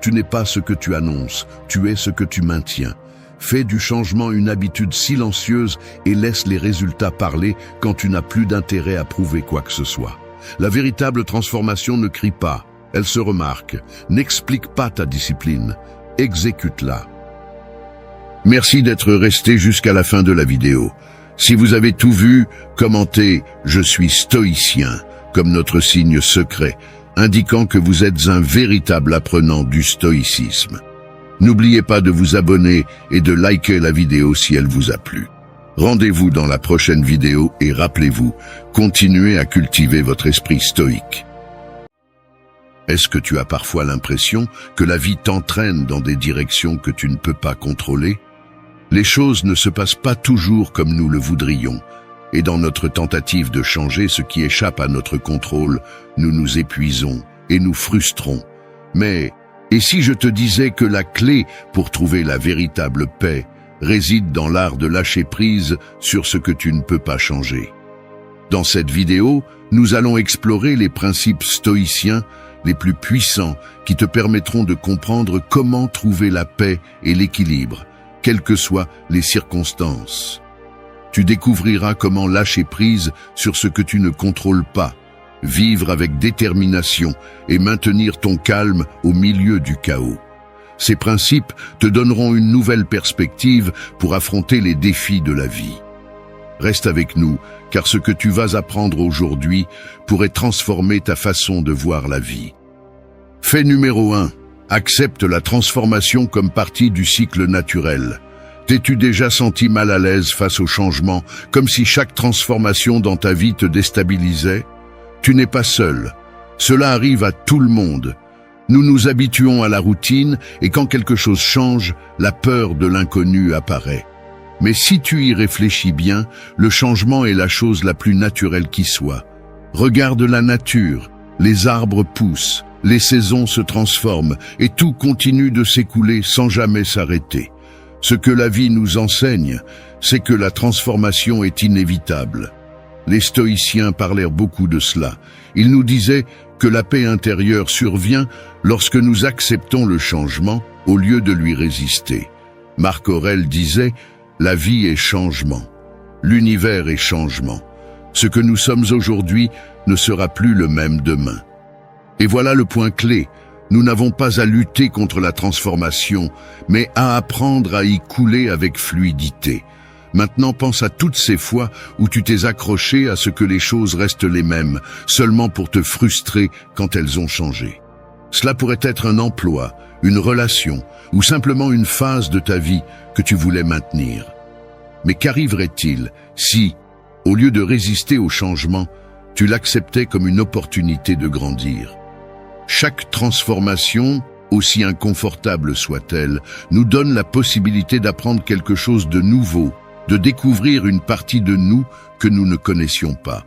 Tu n'es pas ce que tu annonces, tu es ce que tu maintiens. Fais du changement une habitude silencieuse et laisse les résultats parler quand tu n'as plus d'intérêt à prouver quoi que ce soit. La véritable transformation ne crie pas, elle se remarque. N'explique pas ta discipline, exécute-la. Merci d'être resté jusqu'à la fin de la vidéo. Si vous avez tout vu, commentez « Je suis stoïcien » comme notre signe secret, indiquant que vous êtes un véritable apprenant du stoïcisme. N'oubliez pas de vous abonner et de liker la vidéo si elle vous a plu. Rendez-vous dans la prochaine vidéo et rappelez-vous, continuez à cultiver votre esprit stoïque. Est-ce que tu as parfois l'impression que la vie t'entraîne dans des directions que tu ne peux pas contrôler? Les choses ne se passent pas toujours comme nous le voudrions, et dans notre tentative de changer ce qui échappe à notre contrôle, nous nous épuisons et nous frustrons. Mais, et si je te disais que la clé pour trouver la véritable paix réside dans l'art de lâcher prise sur ce que tu ne peux pas changer? Dans cette vidéo, nous allons explorer les principes stoïciens les plus puissants qui te permettront de comprendre comment trouver la paix et l'équilibre, quelles que soient les circonstances. Tu découvriras comment lâcher prise sur ce que tu ne contrôles pas, vivre avec détermination et maintenir ton calme au milieu du chaos. Ces principes te donneront une nouvelle perspective pour affronter les défis de la vie. Reste avec nous, car ce que tu vas apprendre aujourd'hui pourrait transformer ta façon de voir la vie. Fait numéro 1. Accepte la transformation comme partie du cycle naturel. T'es-tu déjà senti mal à l'aise face au changement, comme si chaque transformation dans ta vie te déstabilisait? Tu n'es pas seul. Cela arrive à tout le monde. Nous nous habituons à la routine et quand quelque chose change, la peur de l'inconnu apparaît. Mais si tu y réfléchis bien, le changement est la chose la plus naturelle qui soit. Regarde la nature, les arbres poussent, les saisons se transforment et tout continue de s'écouler sans jamais s'arrêter. Ce que la vie nous enseigne, c'est que la transformation est inévitable. Les stoïciens parlèrent beaucoup de cela. Ils nous disaient que la paix intérieure survient lorsque nous acceptons le changement au lieu de lui résister. Marc Aurèle disait « La vie est changement, l'univers est changement. Ce que nous sommes aujourd'hui ne sera plus le même demain. » Et voilà le point clé. Nous n'avons pas à lutter contre la transformation, mais à apprendre à y couler avec fluidité. Maintenant pense à toutes ces fois où tu t'es accroché à ce que les choses restent les mêmes, seulement pour te frustrer quand elles ont changé. Cela pourrait être un emploi, une relation, ou simplement une phase de ta vie que tu voulais maintenir. Mais qu'arriverait-il si, au lieu de résister au changement, tu l'acceptais comme une opportunité de grandir? Chaque transformation, aussi inconfortable soit-elle, nous donne la possibilité d'apprendre quelque chose de nouveau, de découvrir une partie de nous que nous ne connaissions pas.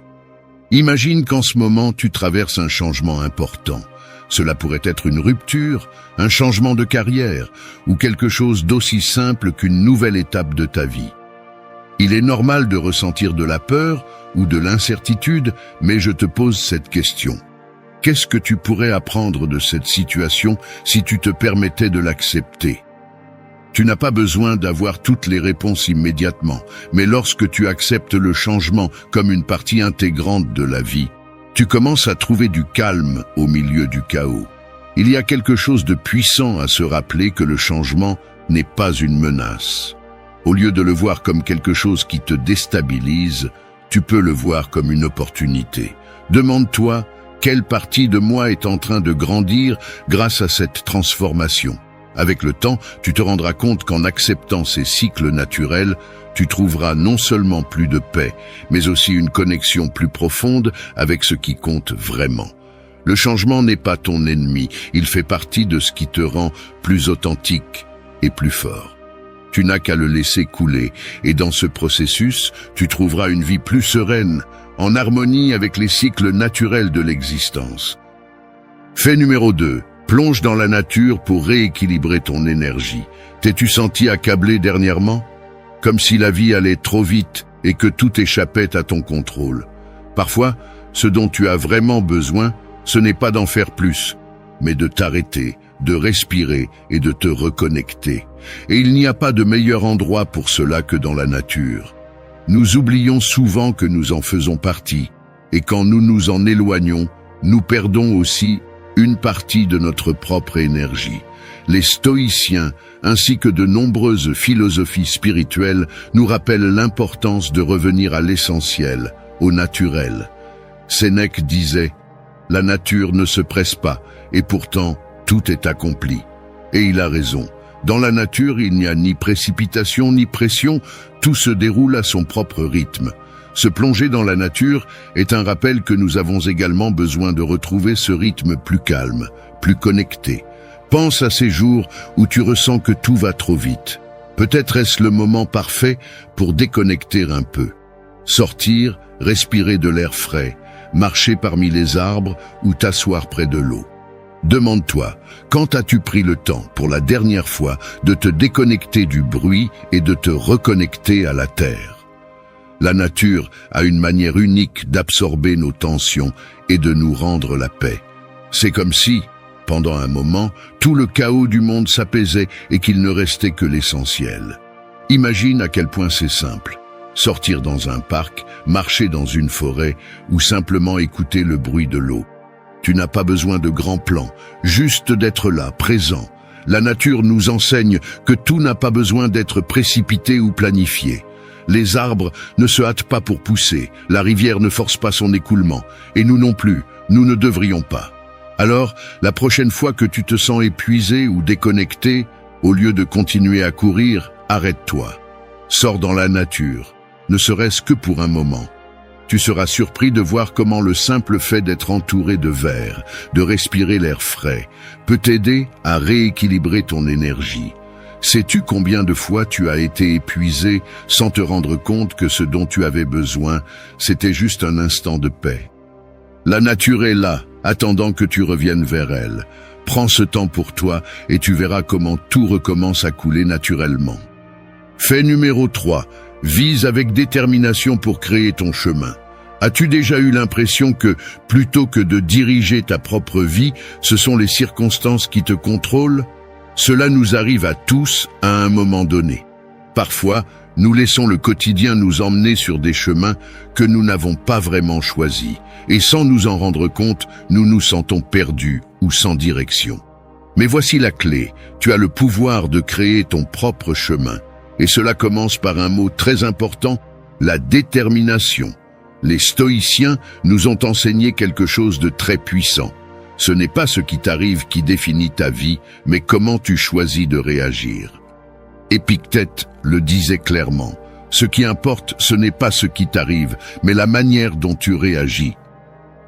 Imagine qu'en ce moment tu traverses un changement important. Cela pourrait être une rupture, un changement de carrière ou quelque chose d'aussi simple qu'une nouvelle étape de ta vie. Il est normal de ressentir de la peur ou de l'incertitude, mais je te pose cette question. Qu'est-ce que tu pourrais apprendre de cette situation si tu te permettais de l'accepter? Tu n'as pas besoin d'avoir toutes les réponses immédiatement, mais lorsque tu acceptes le changement comme une partie intégrante de la vie, tu commences à trouver du calme au milieu du chaos. Il y a quelque chose de puissant à se rappeler que le changement n'est pas une menace. Au lieu de le voir comme quelque chose qui te déstabilise, tu peux le voir comme une opportunité. Demande-toi, quelle partie de moi est en train de grandir grâce à cette transformation? Avec le temps, tu te rendras compte qu'en acceptant ces cycles naturels, tu trouveras non seulement plus de paix, mais aussi une connexion plus profonde avec ce qui compte vraiment. Le changement n'est pas ton ennemi, il fait partie de ce qui te rend plus authentique et plus fort. Tu n'as qu'à le laisser couler, et dans ce processus, tu trouveras une vie plus sereine, en harmonie avec les cycles naturels de l'existence. Fait numéro 2. Plonge dans la nature pour rééquilibrer ton énergie. T'es-tu senti accablé dernièrement? Comme si la vie allait trop vite et que tout échappait à ton contrôle. Parfois, ce dont tu as vraiment besoin, ce n'est pas d'en faire plus, mais de t'arrêter, de respirer et de te reconnecter. Et il n'y a pas de meilleur endroit pour cela que dans la nature. Nous oublions souvent que nous en faisons partie, et quand nous nous en éloignons, nous perdons aussi une partie de notre propre énergie. Les stoïciens, ainsi que de nombreuses philosophies spirituelles, nous rappellent l'importance de revenir à l'essentiel, au naturel. Sénèque disait « La nature ne se presse pas, et pourtant tout est accompli ». Et il a raison. Dans la nature, il n'y a ni précipitation ni pression, tout se déroule à son propre rythme. Se plonger dans la nature est un rappel que nous avons également besoin de retrouver ce rythme plus calme, plus connecté. Pense à ces jours où tu ressens que tout va trop vite. Peut-être est-ce le moment parfait pour déconnecter un peu. Sortir, respirer de l'air frais, marcher parmi les arbres ou t'asseoir près de l'eau. Demande-toi, quand as-tu pris le temps pour la dernière fois de te déconnecter du bruit et de te reconnecter à la terre? La nature a une manière unique d'absorber nos tensions et de nous rendre la paix. C'est comme si, pendant un moment, tout le chaos du monde s'apaisait et qu'il ne restait que l'essentiel. Imagine à quel point c'est simple. Sortir dans un parc, marcher dans une forêt ou simplement écouter le bruit de l'eau. Tu n'as pas besoin de grands plans, juste d'être là, présent. La nature nous enseigne que tout n'a pas besoin d'être précipité ou planifié. Les arbres ne se hâtent pas pour pousser, la rivière ne force pas son écoulement, et nous non plus, nous ne devrions pas. Alors, la prochaine fois que tu te sens épuisé ou déconnecté, au lieu de continuer à courir, arrête-toi. Sors dans la nature, ne serait-ce que pour un moment. Tu seras surpris de voir comment le simple fait d'être entouré de verre, de respirer l'air frais, peut t'aider à rééquilibrer ton énergie. Sais-tu combien de fois tu as été épuisé sans te rendre compte que ce dont tu avais besoin, c'était juste un instant de paix? La nature est là, attendant que tu reviennes vers elle. Prends ce temps pour toi et tu verras comment tout recommence à couler naturellement. Fait numéro 3. Vise avec détermination pour créer ton chemin. As-tu déjà eu l'impression que, plutôt que de diriger ta propre vie, ce sont les circonstances qui te contrôlent? Cela nous arrive à tous à un moment donné. Parfois, nous laissons le quotidien nous emmener sur des chemins que nous n'avons pas vraiment choisis, et sans nous en rendre compte, nous nous sentons perdus ou sans direction. Mais voici la clé, tu as le pouvoir de créer ton propre chemin. Et cela commence par un mot très important, la détermination. Les stoïciens nous ont enseigné quelque chose de très puissant. Ce n'est pas ce qui t'arrive qui définit ta vie, mais comment tu choisis de réagir. Épictète le disait clairement. Ce qui importe, ce n'est pas ce qui t'arrive, mais la manière dont tu réagis.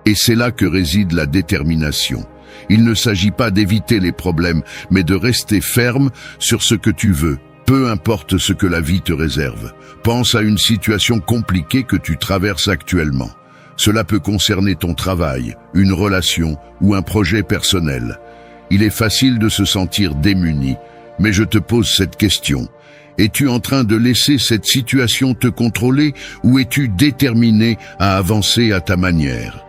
Et c'est là que réside la détermination. Il ne s'agit pas d'éviter les problèmes, mais de rester ferme sur ce que tu veux, peu importe ce que la vie te réserve. Pense à une situation compliquée que tu traverses actuellement. Cela peut concerner ton travail, une relation ou un projet personnel. Il est facile de se sentir démuni, mais je te pose cette question. Es-tu en train de laisser cette situation te contrôler ou es-tu déterminé à avancer à ta manière?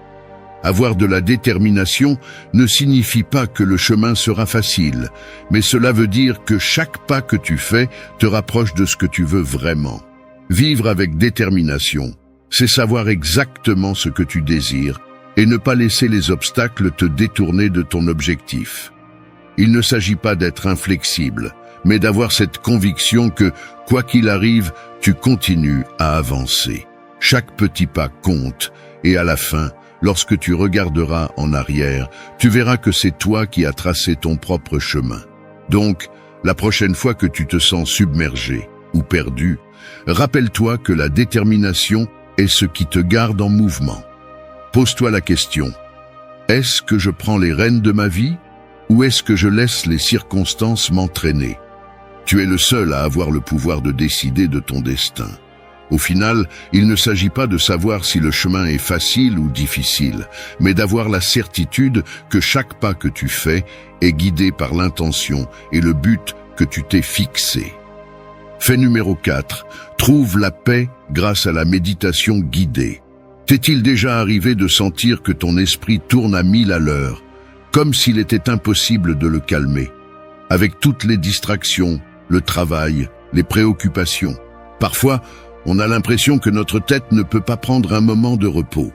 Avoir de la détermination ne signifie pas que le chemin sera facile, mais cela veut dire que chaque pas que tu fais te rapproche de ce que tu veux vraiment. Vivre avec détermination, c'est savoir exactement ce que tu désires et ne pas laisser les obstacles te détourner de ton objectif. Il ne s'agit pas d'être inflexible, mais d'avoir cette conviction que, quoi qu'il arrive, tu continues à avancer. Chaque petit pas compte, et à la fin, lorsque tu regarderas en arrière, tu verras que c'est toi qui as tracé ton propre chemin. Donc, la prochaine fois que tu te sens submergé ou perdu, rappelle-toi que la détermination est ce qui te garde en mouvement. Pose-toi la question, est-ce que je prends les rênes de ma vie ou est-ce que je laisse les circonstances m'entraîner? Tu es le seul à avoir le pouvoir de décider de ton destin. Au final, il ne s'agit pas de savoir si le chemin est facile ou difficile, mais d'avoir la certitude que chaque pas que tu fais est guidé par l'intention et le but que tu t'es fixé. Fait numéro 4. Trouve la paix grâce à la méditation guidée. T'est-il déjà arrivé de sentir que ton esprit tourne à 1000 à l'heure, comme s'il était impossible de le calmer? Avec toutes les distractions, le travail, les préoccupations. Parfois, on a l'impression que notre tête ne peut pas prendre un moment de repos.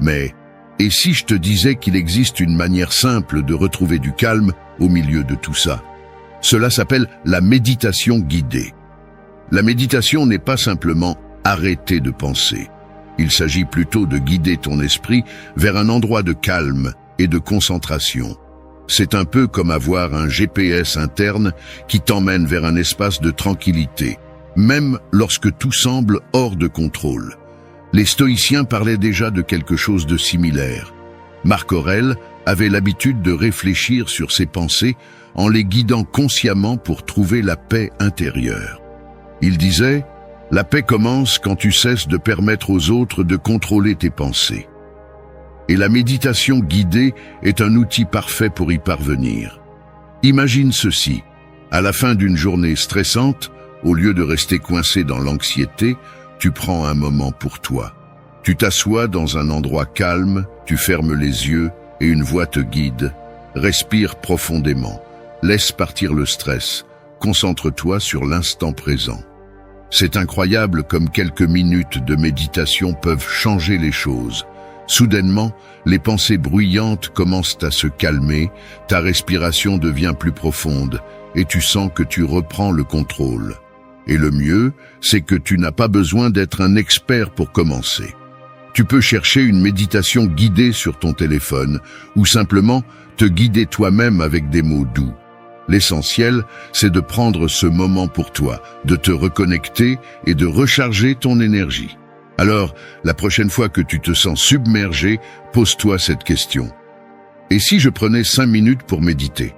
Mais, et si je te disais qu'il existe une manière simple de retrouver du calme au milieu de tout ça? Cela s'appelle la méditation guidée. La méditation n'est pas simplement arrêter de penser. Il s'agit plutôt de guider ton esprit vers un endroit de calme et de concentration. C'est un peu comme avoir un GPS interne qui t'emmène vers un espace de tranquillité, même lorsque tout semble hors de contrôle. Les stoïciens parlaient déjà de quelque chose de similaire. Marc Aurèle avait l'habitude de réfléchir sur ses pensées en les guidant consciemment pour trouver la paix intérieure. Il disait, « La paix commence quand tu cesses de permettre aux autres de contrôler tes pensées. » Et la méditation guidée est un outil parfait pour y parvenir. Imagine ceci, à la fin d'une journée stressante, au lieu de rester coincé dans l'anxiété, tu prends un moment pour toi. Tu t'assois dans un endroit calme, tu fermes les yeux et une voix te guide. Respire profondément, laisse partir le stress, concentre-toi sur l'instant présent. C'est incroyable comme quelques minutes de méditation peuvent changer les choses. Soudainement, les pensées bruyantes commencent à se calmer, ta respiration devient plus profonde et tu sens que tu reprends le contrôle. Et le mieux, c'est que tu n'as pas besoin d'être un expert pour commencer. Tu peux chercher une méditation guidée sur ton téléphone ou simplement te guider toi-même avec des mots doux. L'essentiel, c'est de prendre ce moment pour toi, de te reconnecter et de recharger ton énergie. Alors, la prochaine fois que tu te sens submergé, pose-toi cette question. Et si je prenais 5 minutes pour méditer?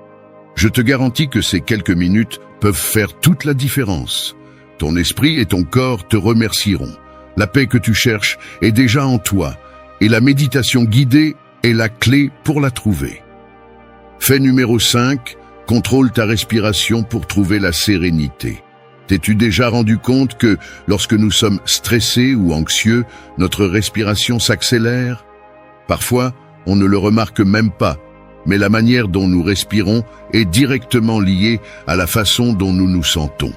Je te garantis que ces quelques minutes peuvent faire toute la différence. Ton esprit et ton corps te remercieront. La paix que tu cherches est déjà en toi, et la méditation guidée est la clé pour la trouver. Fait numéro 5, contrôle ta respiration pour trouver la sérénité. T'es-tu déjà rendu compte que, lorsque nous sommes stressés ou anxieux, notre respiration s'accélère? Parfois, on ne le remarque même pas, mais la manière dont nous respirons est directement liée à la façon dont nous nous sentons.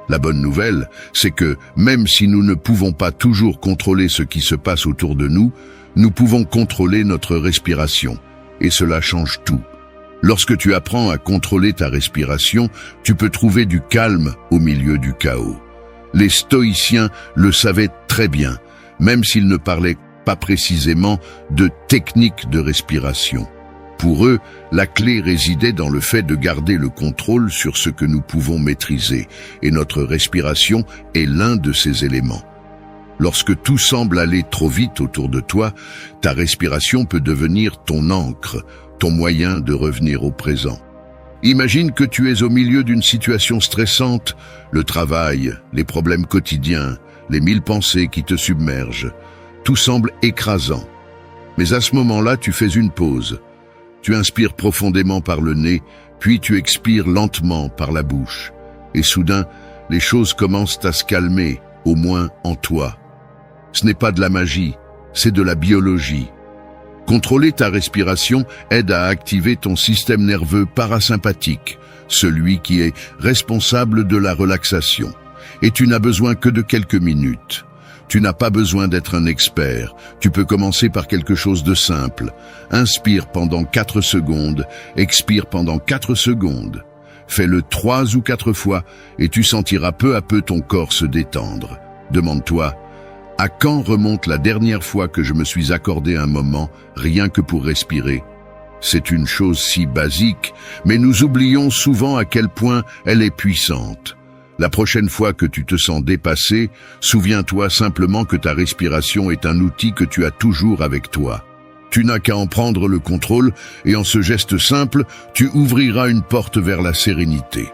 La bonne nouvelle, c'est que, même si nous ne pouvons pas toujours contrôler ce qui se passe autour de nous, nous pouvons contrôler notre respiration, et cela change tout. Lorsque tu apprends à contrôler ta respiration, tu peux trouver du calme au milieu du chaos. Les stoïciens le savaient très bien, même s'ils ne parlaient pas précisément de technique de respiration. Pour eux, la clé résidait dans le fait de garder le contrôle sur ce que nous pouvons maîtriser, et notre respiration est l'un de ces éléments. Lorsque tout semble aller trop vite autour de toi, ta respiration peut devenir ton ancre, ton moyen de revenir au présent. Imagine que tu es au milieu d'une situation stressante, le travail, les problèmes quotidiens, les 1000 pensées qui te submergent. Tout semble écrasant. Mais à ce moment-là, tu fais une pause. Tu inspires profondément par le nez, puis tu expires lentement par la bouche. Et soudain, les choses commencent à se calmer, au moins en toi. Ce n'est pas de la magie, c'est de la biologie. Contrôler ta respiration aide à activer ton système nerveux parasympathique, celui qui est responsable de la relaxation. Et tu n'as besoin que de quelques minutes. Tu n'as pas besoin d'être un expert. Tu peux commencer par quelque chose de simple. Inspire pendant 4 secondes, expire pendant 4 secondes. Fais-le 3 ou 4 fois et tu sentiras peu à peu ton corps se détendre. Demande-toi, à quand remonte la dernière fois que je me suis accordé un moment rien que pour respirer? C'est une chose si basique, mais nous oublions souvent à quel point elle est puissante. La prochaine fois que tu te sens dépassé, souviens-toi simplement que ta respiration est un outil que tu as toujours avec toi. Tu n'as qu'à en prendre le contrôle et en ce geste simple, tu ouvriras une porte vers la sérénité.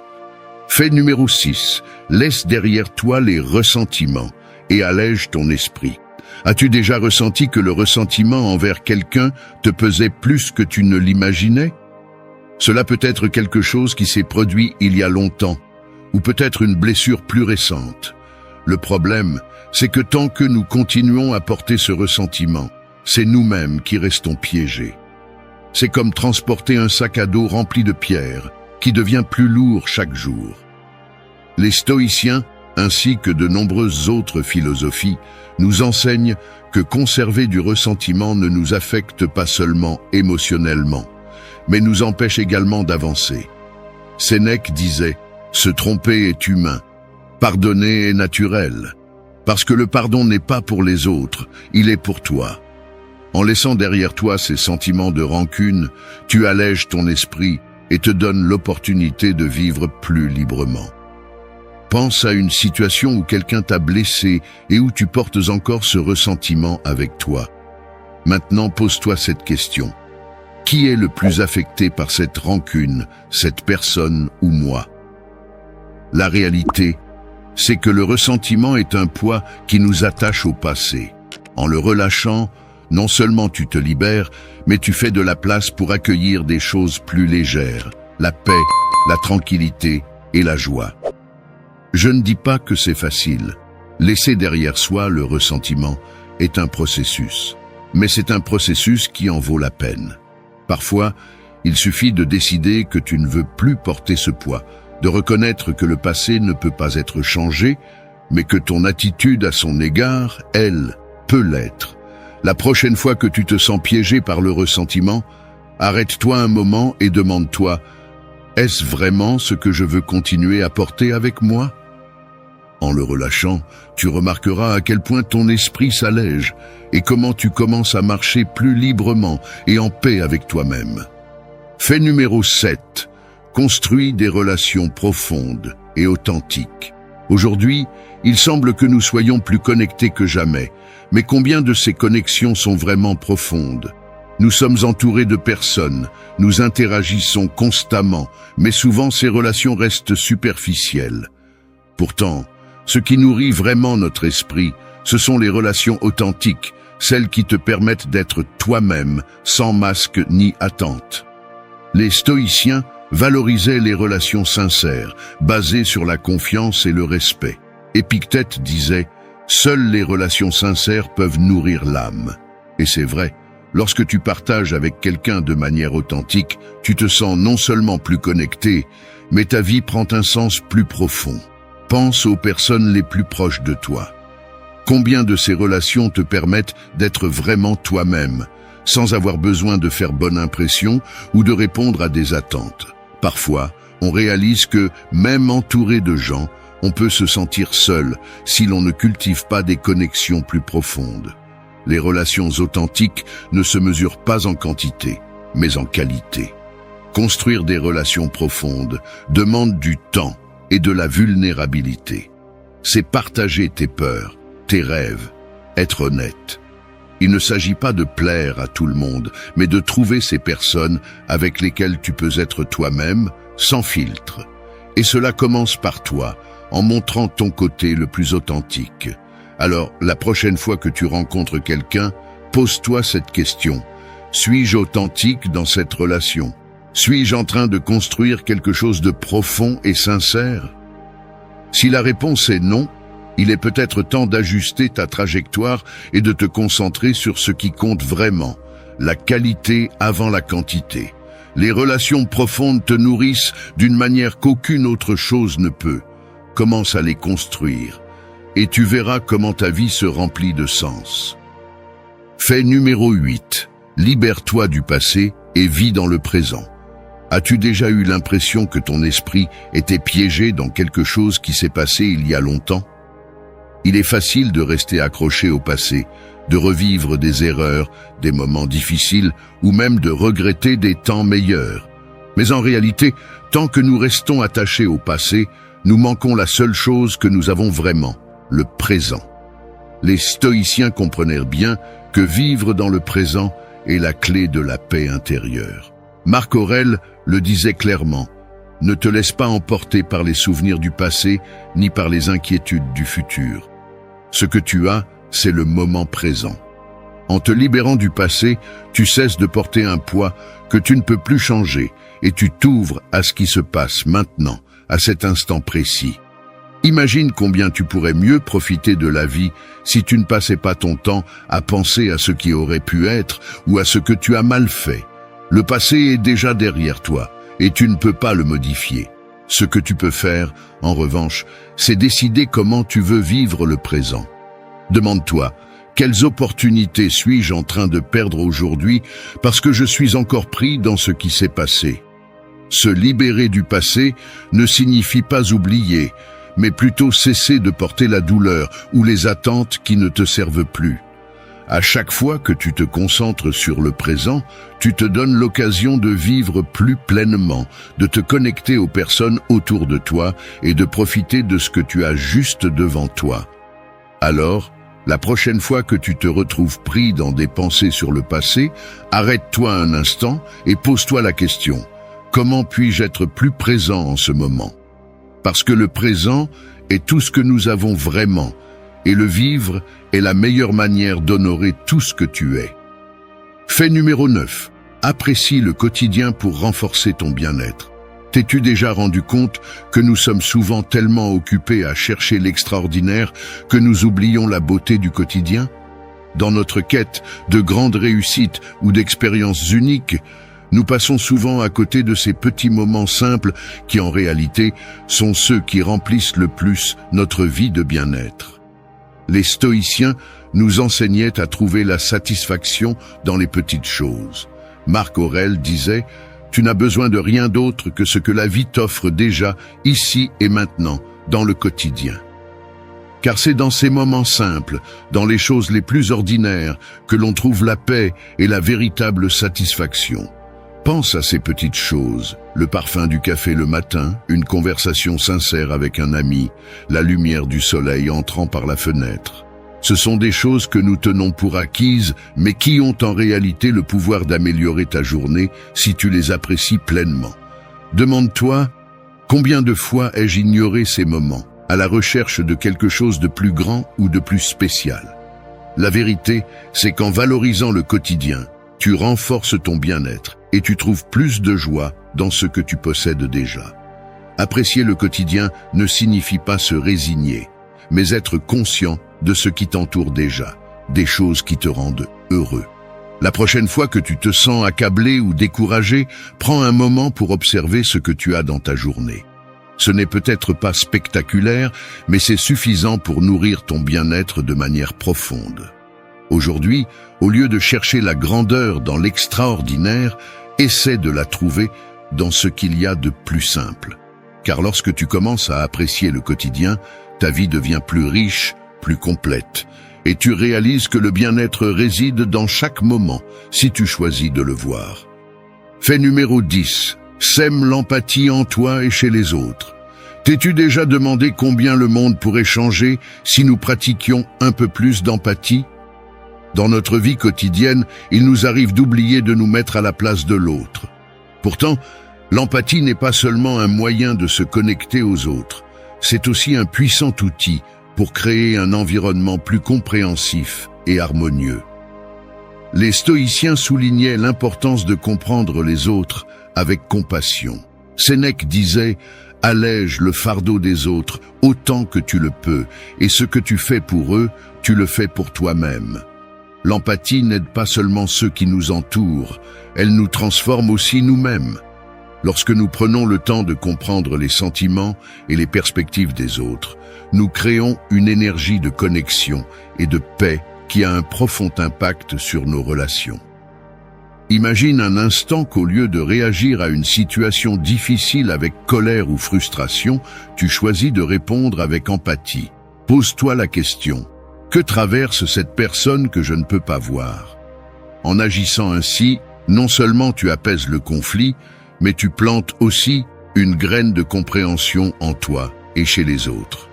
Fait numéro 6. Laisse derrière toi les ressentiments et allège ton esprit. As-tu déjà ressenti que le ressentiment envers quelqu'un te pesait plus que tu ne l'imaginais? Cela peut être quelque chose qui s'est produit il y a longtemps, ou peut-être une blessure plus récente. Le problème, c'est que tant que nous continuons à porter ce ressentiment, c'est nous-mêmes qui restons piégés. C'est comme transporter un sac à dos rempli de pierres, qui devient plus lourd chaque jour. Les stoïciens, ainsi que de nombreuses autres philosophies, nous enseignent que conserver du ressentiment ne nous affecte pas seulement émotionnellement, mais nous empêche également d'avancer. Sénèque disait « Se tromper est humain, pardonner est naturel, parce que le pardon n'est pas pour les autres, il est pour toi. » En laissant derrière toi ces sentiments de rancune, tu allèges ton esprit et te donnes l'opportunité de vivre plus librement. Pense à une situation où quelqu'un t'a blessé et où tu portes encore ce ressentiment avec toi. Maintenant, pose-toi cette question. Qui est le plus affecté par cette rancune, cette personne ou moi? La réalité, c'est que le ressentiment est un poids qui nous attache au passé. En le relâchant, non seulement tu te libères, mais tu fais de la place pour accueillir des choses plus légères, la paix, la tranquillité et la joie. Je ne dis pas que c'est facile. Laisser derrière soi le ressentiment est un processus, mais c'est un processus qui en vaut la peine. Parfois, il suffit de décider que tu ne veux plus porter ce poids, de reconnaître que le passé ne peut pas être changé, mais que ton attitude à son égard, elle, peut l'être. La prochaine fois que tu te sens piégé par le ressentiment, arrête-toi un moment et demande-toi, est-ce vraiment ce que je veux continuer à porter avec moi? En le relâchant, tu remarqueras à quel point ton esprit s'allège et comment tu commences à marcher plus librement et en paix avec toi-même. Fait numéro 7. Construis des relations profondes et authentiques. Aujourd'hui, il semble que nous soyons plus connectés que jamais, mais combien de ces connexions sont vraiment profondes? Nous sommes entourés de personnes, nous interagissons constamment, mais souvent ces relations restent superficielles. Pourtant, ce qui nourrit vraiment notre esprit, ce sont les relations authentiques, celles qui te permettent d'être toi-même, sans masque ni attente. Les stoïciens valorisaient les relations sincères, basées sur la confiance et le respect. Épictète disait « Seules les relations sincères peuvent nourrir l'âme ». Et c'est vrai, lorsque tu partages avec quelqu'un de manière authentique, tu te sens non seulement plus connecté, mais ta vie prend un sens plus profond. Pense aux personnes les plus proches de toi. Combien de ces relations te permettent d'être vraiment toi-même, sans avoir besoin de faire bonne impression ou de répondre à des attentes? Parfois, on réalise que, même entouré de gens, on peut se sentir seul si l'on ne cultive pas des connexions plus profondes. Les relations authentiques ne se mesurent pas en quantité, mais en qualité. Construire des relations profondes demande du temps et de la vulnérabilité. C'est partager tes peurs, tes rêves, être honnête. Il ne s'agit pas de plaire à tout le monde, mais de trouver ces personnes avec lesquelles tu peux être toi-même, sans filtre. Et cela commence par toi, en montrant ton côté le plus authentique. Alors, la prochaine fois que tu rencontres quelqu'un, pose-toi cette question. Suis-je authentique dans cette relation? Suis-je en train de construire quelque chose de profond et sincère? Si la réponse est non, il est peut-être temps d'ajuster ta trajectoire et de te concentrer sur ce qui compte vraiment, la qualité avant la quantité. Les relations profondes te nourrissent d'une manière qu'aucune autre chose ne peut. Commence à les construire, et tu verras comment ta vie se remplit de sens. Fait numéro 8. Libère-toi du passé et vis dans le présent. As-tu déjà eu l'impression que ton esprit était piégé dans quelque chose qui s'est passé il y a longtemps? Il est facile de rester accroché au passé, de revivre des erreurs, des moments difficiles ou même de regretter des temps meilleurs. Mais en réalité, tant que nous restons attachés au passé, nous manquons la seule chose que nous avons vraiment, le présent. Les stoïciens comprenèrent bien que vivre dans le présent est la clé de la paix intérieure. Marc Aurèle le disait clairement, « Ne te laisse pas emporter par les souvenirs du passé ni par les inquiétudes du futur. Ce que tu as, c'est le moment présent. En te libérant du passé, tu cesses de porter un poids que tu ne peux plus changer et tu t'ouvres à ce qui se passe maintenant, à cet instant précis. Imagine combien tu pourrais mieux profiter de la vie si tu ne passais pas ton temps à penser à ce qui aurait pu être ou à ce que tu as mal fait. Le passé est déjà derrière toi et tu ne peux pas le modifier. Ce que tu peux faire, en revanche, c'est décider comment tu veux vivre le présent. Demande-toi, quelles opportunités suis-je en train de perdre aujourd'hui parce que je suis encore pris dans ce qui s'est passé? Se libérer du passé ne signifie pas oublier, mais plutôt cesser de porter la douleur ou les attentes qui ne te servent plus. À chaque fois que tu te concentres sur le présent, tu te donnes l'occasion de vivre plus pleinement, de te connecter aux personnes autour de toi et de profiter de ce que tu as juste devant toi. Alors, la prochaine fois que tu te retrouves pris dans des pensées sur le passé, arrête-toi un instant et pose-toi la question. Comment puis-je être plus présent en ce moment? Parce que le présent est tout ce que nous avons vraiment, et le vivre est la meilleure manière d'honorer tout ce que tu es. Fait numéro 9. Apprécie le quotidien pour renforcer ton bien-être. T'es-tu déjà rendu compte que nous sommes souvent tellement occupés à chercher l'extraordinaire que nous oublions la beauté du quotidien? Dans notre quête de grandes réussites ou d'expériences uniques, nous passons souvent à côté de ces petits moments simples qui en réalité sont ceux qui remplissent le plus notre vie de bien-être. Les stoïciens nous enseignaient à trouver la satisfaction dans les petites choses. Marc Aurèle disait « Tu n'as besoin de rien d'autre que ce que la vie t'offre déjà, ici et maintenant, dans le quotidien. » Car c'est dans ces moments simples, dans les choses les plus ordinaires, que l'on trouve la paix et la véritable satisfaction. Pense à ces petites choses, le parfum du café le matin, une conversation sincère avec un ami, la lumière du soleil entrant par la fenêtre. Ce sont des choses que nous tenons pour acquises, mais qui ont en réalité le pouvoir d'améliorer ta journée si tu les apprécies pleinement. Demande-toi, combien de fois ai-je ignoré ces moments, à la recherche de quelque chose de plus grand ou de plus spécial? La vérité, c'est qu'en valorisant le quotidien, tu renforces ton bien-être et tu trouves plus de joie dans ce que tu possèdes déjà. Apprécier le quotidien ne signifie pas se résigner, mais être conscient de ce qui t'entoure déjà, des choses qui te rendent heureux. La prochaine fois que tu te sens accablé ou découragé, prends un moment pour observer ce que tu as dans ta journée. Ce n'est peut-être pas spectaculaire, mais c'est suffisant pour nourrir ton bien-être de manière profonde. Aujourd'hui, au lieu de chercher la grandeur dans l'extraordinaire, essaie de la trouver dans ce qu'il y a de plus simple. Car lorsque tu commences à apprécier le quotidien, ta vie devient plus riche, plus complète. Et tu réalises que le bien-être réside dans chaque moment, si tu choisis de le voir. Fait numéro 10. Sème l'empathie en toi et chez les autres. T'es-tu déjà demandé combien le monde pourrait changer si nous pratiquions un peu plus d'empathie? Dans notre vie quotidienne, il nous arrive d'oublier de nous mettre à la place de l'autre. Pourtant, l'empathie n'est pas seulement un moyen de se connecter aux autres, c'est aussi un puissant outil pour créer un environnement plus compréhensif et harmonieux. Les stoïciens soulignaient l'importance de comprendre les autres avec compassion. Sénèque disait « Allège le fardeau des autres autant que tu le peux, et ce que tu fais pour eux, tu le fais pour toi-même. » L'empathie n'aide pas seulement ceux qui nous entourent, elle nous transforme aussi nous-mêmes. Lorsque nous prenons le temps de comprendre les sentiments et les perspectives des autres, nous créons une énergie de connexion et de paix qui a un profond impact sur nos relations. Imagine un instant qu'au lieu de réagir à une situation difficile avec colère ou frustration, tu choisis de répondre avec empathie. Pose-toi la question, que traverse cette personne que je ne peux pas voir? En agissant ainsi, non seulement tu apaises le conflit, mais tu plantes aussi une graine de compréhension en toi et chez les autres.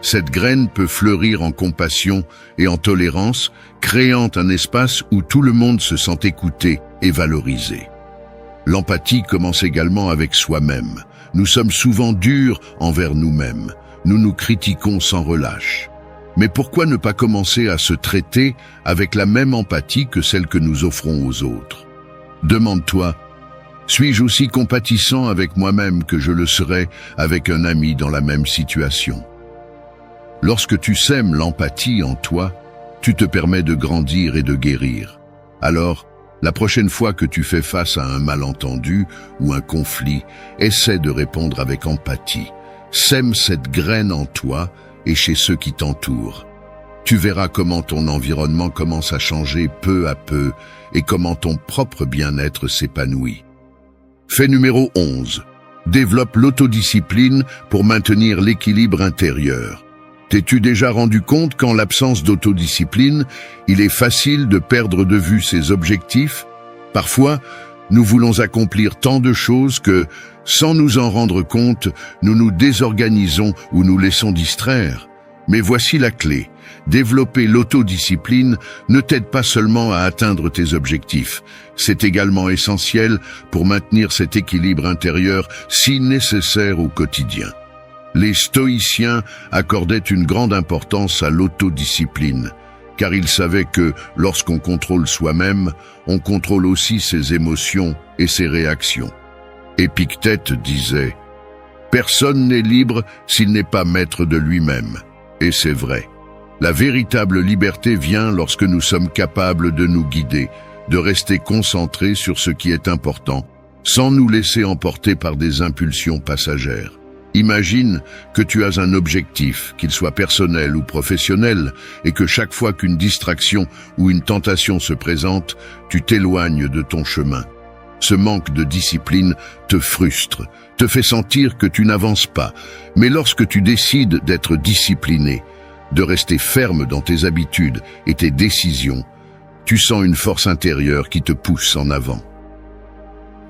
Cette graine peut fleurir en compassion et en tolérance, créant un espace où tout le monde se sent écouté et valorisé. L'empathie commence également avec soi-même. Nous sommes souvent durs envers nous-mêmes. Nous nous critiquons sans relâche. Mais pourquoi ne pas commencer à se traiter avec la même empathie que celle que nous offrons aux autres? Demande-toi, suis-je aussi compatissant avec moi-même que je le serais avec un ami dans la même situation? Lorsque tu sèmes l'empathie en toi, tu te permets de grandir et de guérir. Alors, la prochaine fois que tu fais face à un malentendu ou un conflit, essaie de répondre avec empathie. Sème cette graine en toi et chez ceux qui t'entourent. Tu verras comment ton environnement commence à changer peu à peu et comment ton propre bien-être s'épanouit. Fait numéro 11. Développe l'autodiscipline pour maintenir l'équilibre intérieur. T'es-tu déjà rendu compte qu'en l'absence d'autodiscipline, il est facile de perdre de vue ses objectifs? Parfois, nous voulons accomplir tant de choses que, sans nous en rendre compte, nous nous désorganisons ou nous laissons distraire. Mais voici la clé. Développer l'autodiscipline ne t'aide pas seulement à atteindre tes objectifs. C'est également essentiel pour maintenir cet équilibre intérieur si nécessaire au quotidien. Les stoïciens accordaient une grande importance à l'autodiscipline, car ils savaient que, lorsqu'on contrôle soi-même, on contrôle aussi ses émotions et ses réactions. Épictète disait « Personne n'est libre s'il n'est pas maître de lui-même ». Et c'est vrai. La véritable liberté vient lorsque nous sommes capables de nous guider, de rester concentrés sur ce qui est important, sans nous laisser emporter par des impulsions passagères. Imagine que tu as un objectif, qu'il soit personnel ou professionnel, et que chaque fois qu'une distraction ou une tentation se présente, tu t'éloignes de ton chemin. Ce manque de discipline te frustre, te fait sentir que tu n'avances pas. Mais lorsque tu décides d'être discipliné, de rester ferme dans tes habitudes et tes décisions, tu sens une force intérieure qui te pousse en avant.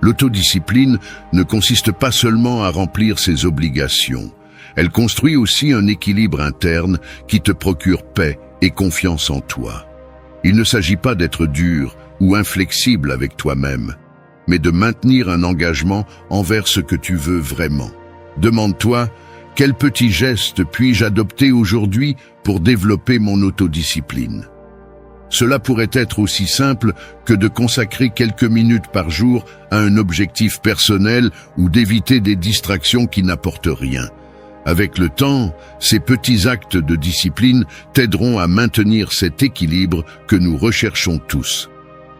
L'autodiscipline ne consiste pas seulement à remplir ses obligations. Elle construit aussi un équilibre interne qui te procure paix et confiance en toi. Il ne s'agit pas d'être dur ou inflexible avec toi-même, mais de maintenir un engagement envers ce que tu veux vraiment. Demande-toi, quel petit geste puis-je adopter aujourd'hui pour développer mon autodiscipline? Cela pourrait être aussi simple que de consacrer quelques minutes par jour à un objectif personnel ou d'éviter des distractions qui n'apportent rien. Avec le temps, ces petits actes de discipline t'aideront à maintenir cet équilibre que nous recherchons tous.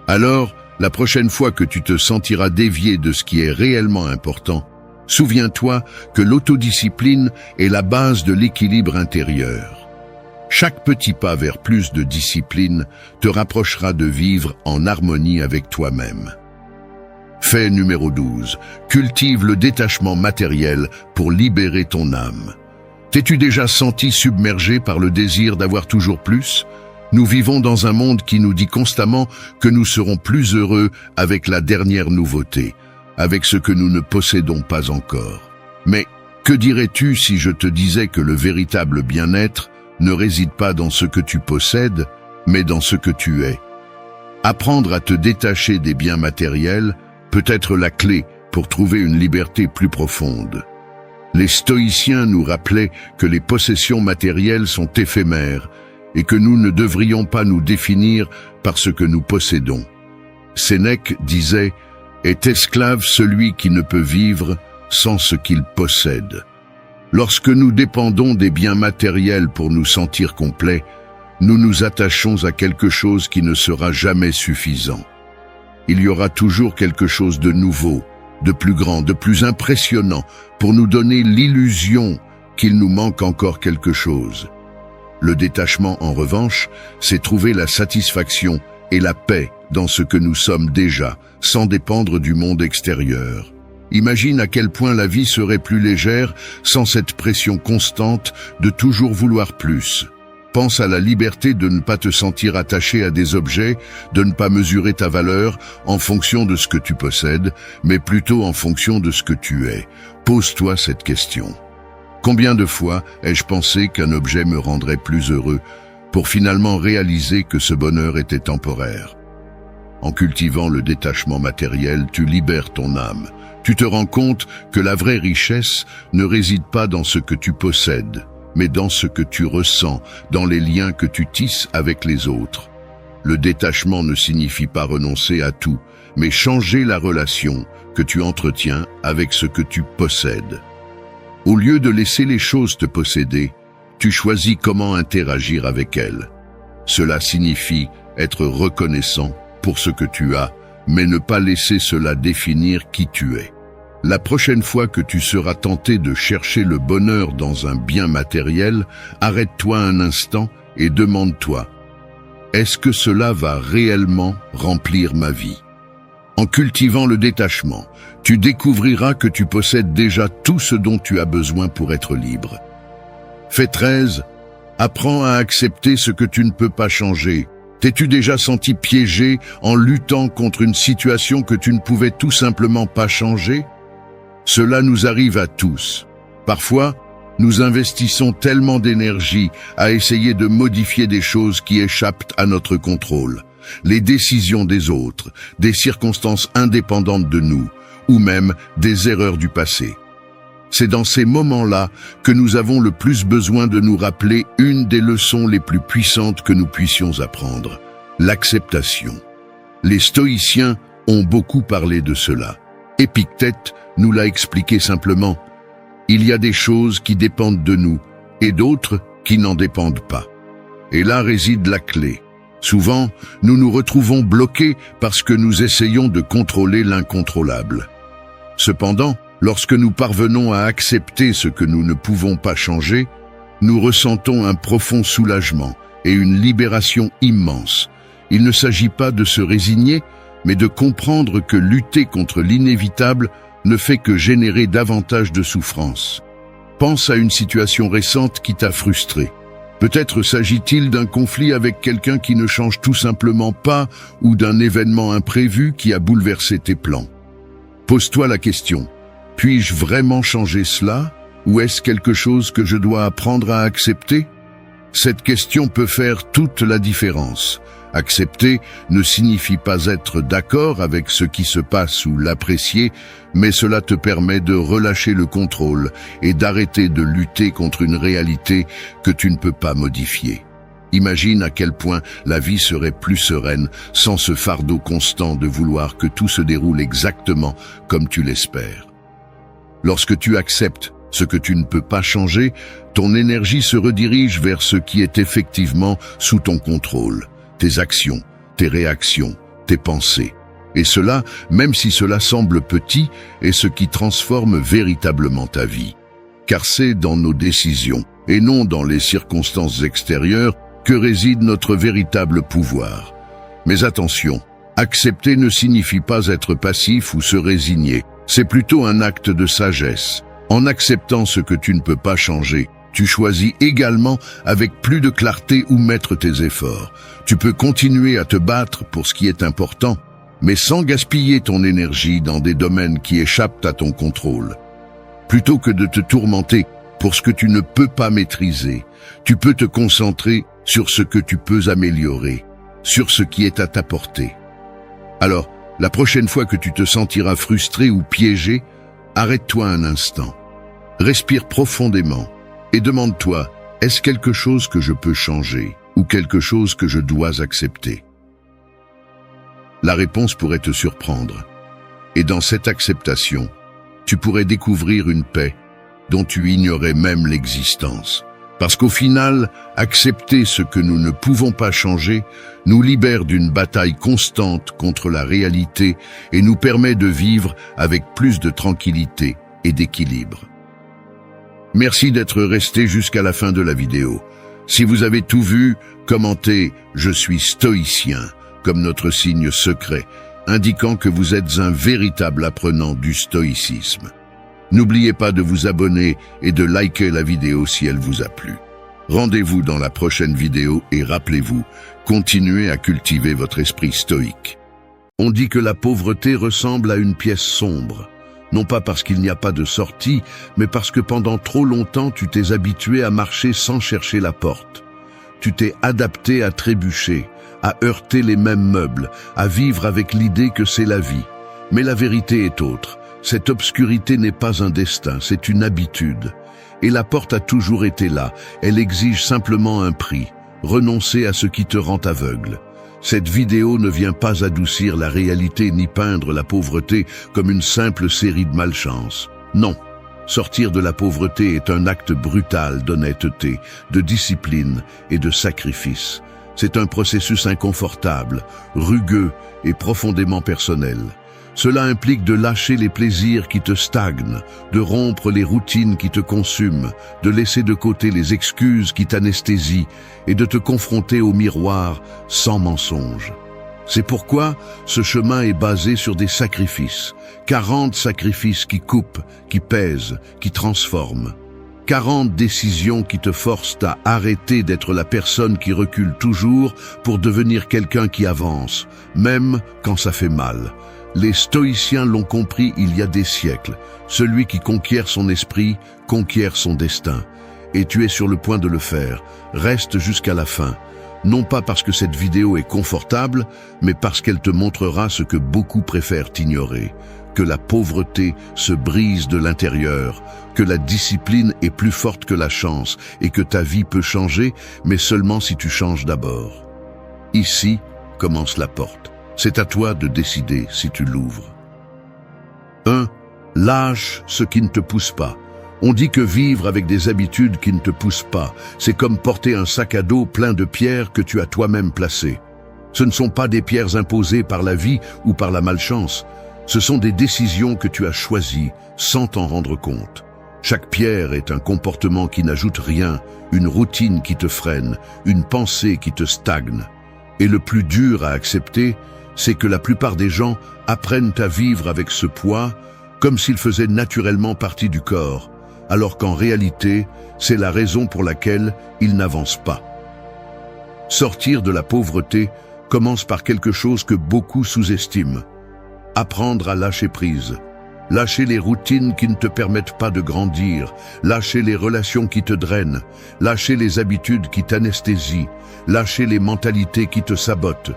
Alors, la prochaine fois que tu te sentiras dévié de ce qui est réellement important, souviens-toi que l'autodiscipline est la base de l'équilibre intérieur. Chaque petit pas vers plus de discipline te rapprochera de vivre en harmonie avec toi-même. Fait numéro 12. Cultive le détachement matériel pour libérer ton âme. T'es-tu déjà senti submergé par le désir d'avoir toujours plus ? Nous vivons dans un monde qui nous dit constamment que nous serons plus heureux avec la dernière nouveauté, avec ce que nous ne possédons pas encore. Mais que dirais-tu si je te disais que le véritable bien-être ne réside pas dans ce que tu possèdes, mais dans ce que tu es ? Apprendre à te détacher des biens matériels peut être la clé pour trouver une liberté plus profonde. Les stoïciens nous rappelaient que les possessions matérielles sont éphémères et que nous ne devrions pas nous définir par ce que nous possédons. Sénèque disait « Est esclave celui qui ne peut vivre sans ce qu'il possède ». Lorsque nous dépendons des biens matériels pour nous sentir complets, nous nous attachons à quelque chose qui ne sera jamais suffisant. Il y aura toujours quelque chose de nouveau, de plus grand, de plus impressionnant, pour nous donner l'illusion qu'il nous manque encore quelque chose. Le détachement, en revanche, c'est trouver la satisfaction et la paix dans ce que nous sommes déjà, sans dépendre du monde extérieur. Imagine à quel point la vie serait plus légère sans cette pression constante de toujours vouloir plus. Pense à la liberté de ne pas te sentir attaché à des objets, de ne pas mesurer ta valeur en fonction de ce que tu possèdes, mais plutôt en fonction de ce que tu es. Pose-toi cette question. Combien de fois ai-je pensé qu'un objet me rendrait plus heureux pour finalement réaliser que ce bonheur était temporaire ? En cultivant le détachement matériel, tu libères ton âme. Tu te rends compte que la vraie richesse ne réside pas dans ce que tu possèdes, mais dans ce que tu ressens, dans les liens que tu tisses avec les autres. Le détachement ne signifie pas renoncer à tout, mais changer la relation que tu entretiens avec ce que tu possèdes. Au lieu de laisser les choses te posséder, tu choisis comment interagir avec elles. Cela signifie être reconnaissant pour ce que tu as, mais ne pas laisser cela définir qui tu es. La prochaine fois que tu seras tenté de chercher le bonheur dans un bien matériel, arrête-toi un instant et demande-toi, est-ce que cela va réellement remplir ma vie ? En cultivant le détachement, tu découvriras que tu possèdes déjà tout ce dont tu as besoin pour être libre. Fait 13. Apprends à accepter ce que tu ne peux pas changer. T'es-tu déjà senti piégé en luttant contre une situation que tu ne pouvais tout simplement pas changer ? Cela nous arrive à tous. Parfois, nous investissons tellement d'énergie à essayer de modifier des choses qui échappent à notre contrôle. Les décisions des autres, des circonstances indépendantes de nous, ou même des erreurs du passé. C'est dans ces moments-là que nous avons le plus besoin de nous rappeler une des leçons les plus puissantes que nous puissions apprendre, l'acceptation. Les stoïciens ont beaucoup parlé de cela. Épictète nous l'a expliqué simplement. Il y a des choses qui dépendent de nous et d'autres qui n'en dépendent pas. Et là réside la clé. Souvent, nous nous retrouvons bloqués parce que nous essayons de contrôler l'incontrôlable. Cependant, lorsque nous parvenons à accepter ce que nous ne pouvons pas changer, nous ressentons un profond soulagement et une libération immense. Il ne s'agit pas de se résigner, mais de comprendre que lutter contre l'inévitable ne fait que générer davantage de souffrance. Pense à une situation récente qui t'a frustré. Peut-être s'agit-il d'un conflit avec quelqu'un qui ne change tout simplement pas ou d'un événement imprévu qui a bouleversé tes plans. Pose-toi la question, puis-je vraiment changer cela ou est-ce quelque chose que je dois apprendre à accepter ? Cette question peut faire toute la différence. Accepter ne signifie pas être d'accord avec ce qui se passe ou l'apprécier, mais cela te permet de relâcher le contrôle et d'arrêter de lutter contre une réalité que tu ne peux pas modifier. Imagine à quel point la vie serait plus sereine sans ce fardeau constant de vouloir que tout se déroule exactement comme tu l'espères. Lorsque tu acceptes ce que tu ne peux pas changer, ton énergie se redirige vers ce qui est effectivement sous ton contrôle. Tes actions, tes réactions, tes pensées. Et cela, même si cela semble petit, est ce qui transforme véritablement ta vie. Car c'est dans nos décisions, et non dans les circonstances extérieures, que réside notre véritable pouvoir. Mais attention, Accepter ne signifie pas être passif ou se résigner. C'est plutôt un acte de sagesse. En acceptant ce que tu ne peux pas changer, tu choisis également avec plus de clarté où mettre tes efforts. Tu peux continuer à te battre pour ce qui est important, mais sans gaspiller ton énergie dans des domaines qui échappent à ton contrôle. Plutôt que de te tourmenter pour ce que tu ne peux pas maîtriser, tu peux te concentrer sur ce que tu peux améliorer, sur ce qui est à ta portée. Alors, la prochaine fois que tu te sentiras frustré ou piégé, arrête-toi un instant. Respire profondément et demande-toi, est-ce quelque chose que je peux changer ou quelque chose que je dois accepter? La réponse pourrait te surprendre. Et dans cette acceptation, tu pourrais découvrir une paix dont tu ignorais même l'existence. Parce qu'au final, accepter ce que nous ne pouvons pas changer nous libère d'une bataille constante contre la réalité et nous permet de vivre avec plus de tranquillité et d'équilibre. Merci d'être resté jusqu'à la fin de la vidéo. Si vous avez tout vu, commentez « Je suis stoïcien » comme notre signe secret, indiquant que vous êtes un véritable apprenant du stoïcisme. N'oubliez pas de vous abonner et de liker la vidéo si elle vous a plu. Rendez-vous dans la prochaine vidéo et rappelez-vous, continuez à cultiver votre esprit stoïque. On dit que la pauvreté ressemble à une pièce sombre, non pas parce qu'il n'y a pas de sortie, mais parce que pendant trop longtemps tu t'es habitué à marcher sans chercher la porte. Tu t'es adapté à trébucher, à heurter les mêmes meubles, à vivre avec l'idée que c'est la vie. Mais la vérité est autre. Cette obscurité n'est pas un destin, c'est une habitude. Et la porte a toujours été là, elle exige simplement un prix, renoncer à ce qui te rend aveugle. Cette vidéo ne vient pas adoucir la réalité ni peindre la pauvreté comme une simple série de malchance. Non, sortir de la pauvreté est un acte brutal d'honnêteté, de discipline et de sacrifice. C'est un processus inconfortable, rugueux et profondément personnel. Cela implique de lâcher les plaisirs qui te stagnent, de rompre les routines qui te consument, de laisser de côté les excuses qui t'anesthésient et de te confronter au miroir sans mensonge. C'est pourquoi ce chemin est basé sur des sacrifices, 40 sacrifices qui coupent, qui pèsent, qui transforment. 40 décisions qui te forcent à arrêter d'être la personne qui recule toujours pour devenir quelqu'un qui avance, même quand ça fait mal. Les stoïciens l'ont compris il y a des siècles. Celui qui conquiert son esprit, conquiert son destin. Et tu es sur le point de le faire. Reste jusqu'à la fin. Non pas parce que cette vidéo est confortable, mais parce qu'elle te montrera ce que beaucoup préfèrent ignorer. Que la pauvreté se brise de l'intérieur, que la discipline est plus forte que la chance et que ta vie peut changer, mais seulement si tu changes d'abord. Ici commence la porte. C'est à toi de décider si tu l'ouvres. 1. Lâche ce qui ne te pousse pas. On dit que vivre avec des habitudes qui ne te poussent pas, c'est comme porter un sac à dos plein de pierres que tu as toi-même placées. Ce ne sont pas des pierres imposées par la vie ou par la malchance. Ce sont des décisions que tu as choisies sans t'en rendre compte. Chaque pierre est un comportement qui n'ajoute rien, une routine qui te freine, une pensée qui te stagne. Et le plus dur à accepter, c'est que la plupart des gens apprennent à vivre avec ce poids comme s'il faisait naturellement partie du corps, alors qu'en réalité, c'est la raison pour laquelle ils n'avancent pas. Sortir de la pauvreté commence par quelque chose que beaucoup sous-estiment. Apprendre à lâcher prise. Lâcher les routines qui ne te permettent pas de grandir, lâcher les relations qui te drainent, lâcher les habitudes qui t'anesthésient, lâcher les mentalités qui te sabotent.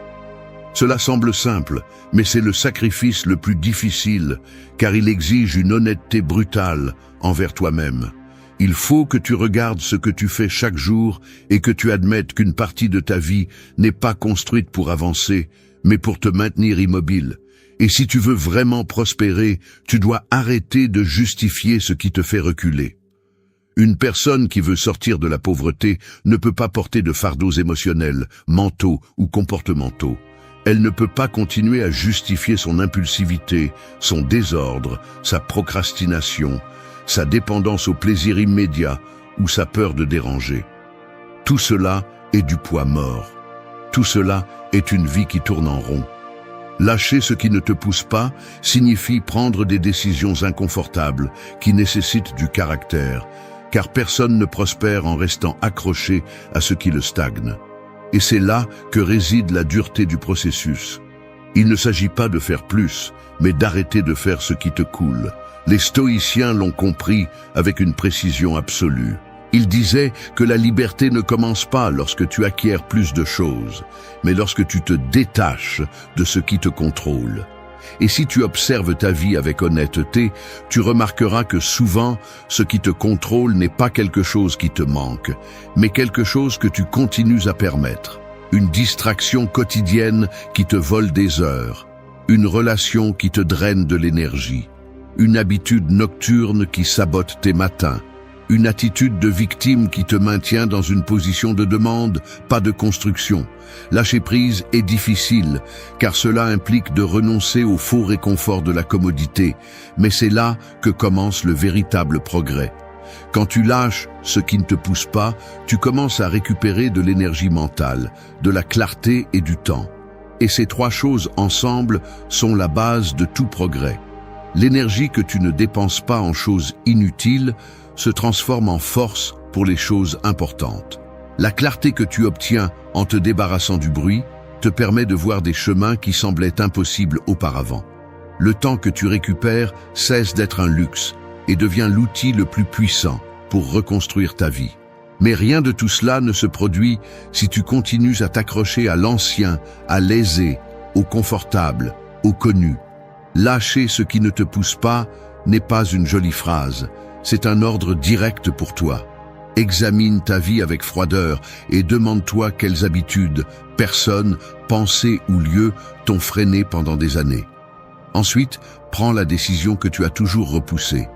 Cela semble simple, mais c'est le sacrifice le plus difficile, car il exige une honnêteté brutale envers toi-même. Il faut que tu regardes ce que tu fais chaque jour et que tu admettes qu'une partie de ta vie n'est pas construite pour avancer, mais pour te maintenir immobile. Et si tu veux vraiment prospérer, tu dois arrêter de justifier ce qui te fait reculer. Une personne qui veut sortir de la pauvreté ne peut pas porter de fardeaux émotionnels, mentaux ou comportementaux. Elle ne peut pas continuer à justifier son impulsivité, son désordre, sa procrastination, sa dépendance au plaisir immédiat ou sa peur de déranger. Tout cela est du poids mort. Tout cela est une vie qui tourne en rond. Lâcher ce qui ne te pousse pas signifie prendre des décisions inconfortables qui nécessitent du caractère, car personne ne prospère en restant accroché à ce qui le stagne. Et c'est là que réside la dureté du processus. Il ne s'agit pas de faire plus, mais d'arrêter de faire ce qui te coule. Les stoïciens l'ont compris avec une précision absolue. Ils disaient que la liberté ne commence pas lorsque tu acquiers plus de choses, mais lorsque tu te détaches de ce qui te contrôle. Et si tu observes ta vie avec honnêteté, tu remarqueras que souvent, ce qui te contrôle n'est pas quelque chose qui te manque, mais quelque chose que tu continues à permettre. Une distraction quotidienne qui te vole des heures, une relation qui te draine de l'énergie, une habitude nocturne qui sabote tes matins, une attitude de victime qui te maintient dans une position de demande, pas de construction. Lâcher prise est difficile, car cela implique de renoncer au faux réconfort de la commodité, mais c'est là que commence le véritable progrès. Quand tu lâches ce qui ne te pousse pas, tu commences à récupérer de l'énergie mentale, de la clarté et du temps. Et ces trois choses ensemble sont la base de tout progrès. L'énergie que tu ne dépenses pas en choses inutiles se transforme en force pour les choses importantes. La clarté que tu obtiens en te débarrassant du bruit te permet de voir des chemins qui semblaient impossibles auparavant. Le temps que tu récupères cesse d'être un luxe et devient l'outil le plus puissant pour reconstruire ta vie. Mais rien de tout cela ne se produit si tu continues à t'accrocher à l'ancien, à l'aisé, au confortable, au connu. Lâcher ce qui ne te pousse pas n'est pas une jolie phrase, c'est un ordre direct pour toi. Examine ta vie avec froideur et demande-toi quelles habitudes, personnes, pensées ou lieux t'ont freiné pendant des années. Ensuite, prends la décision que tu as toujours repoussée.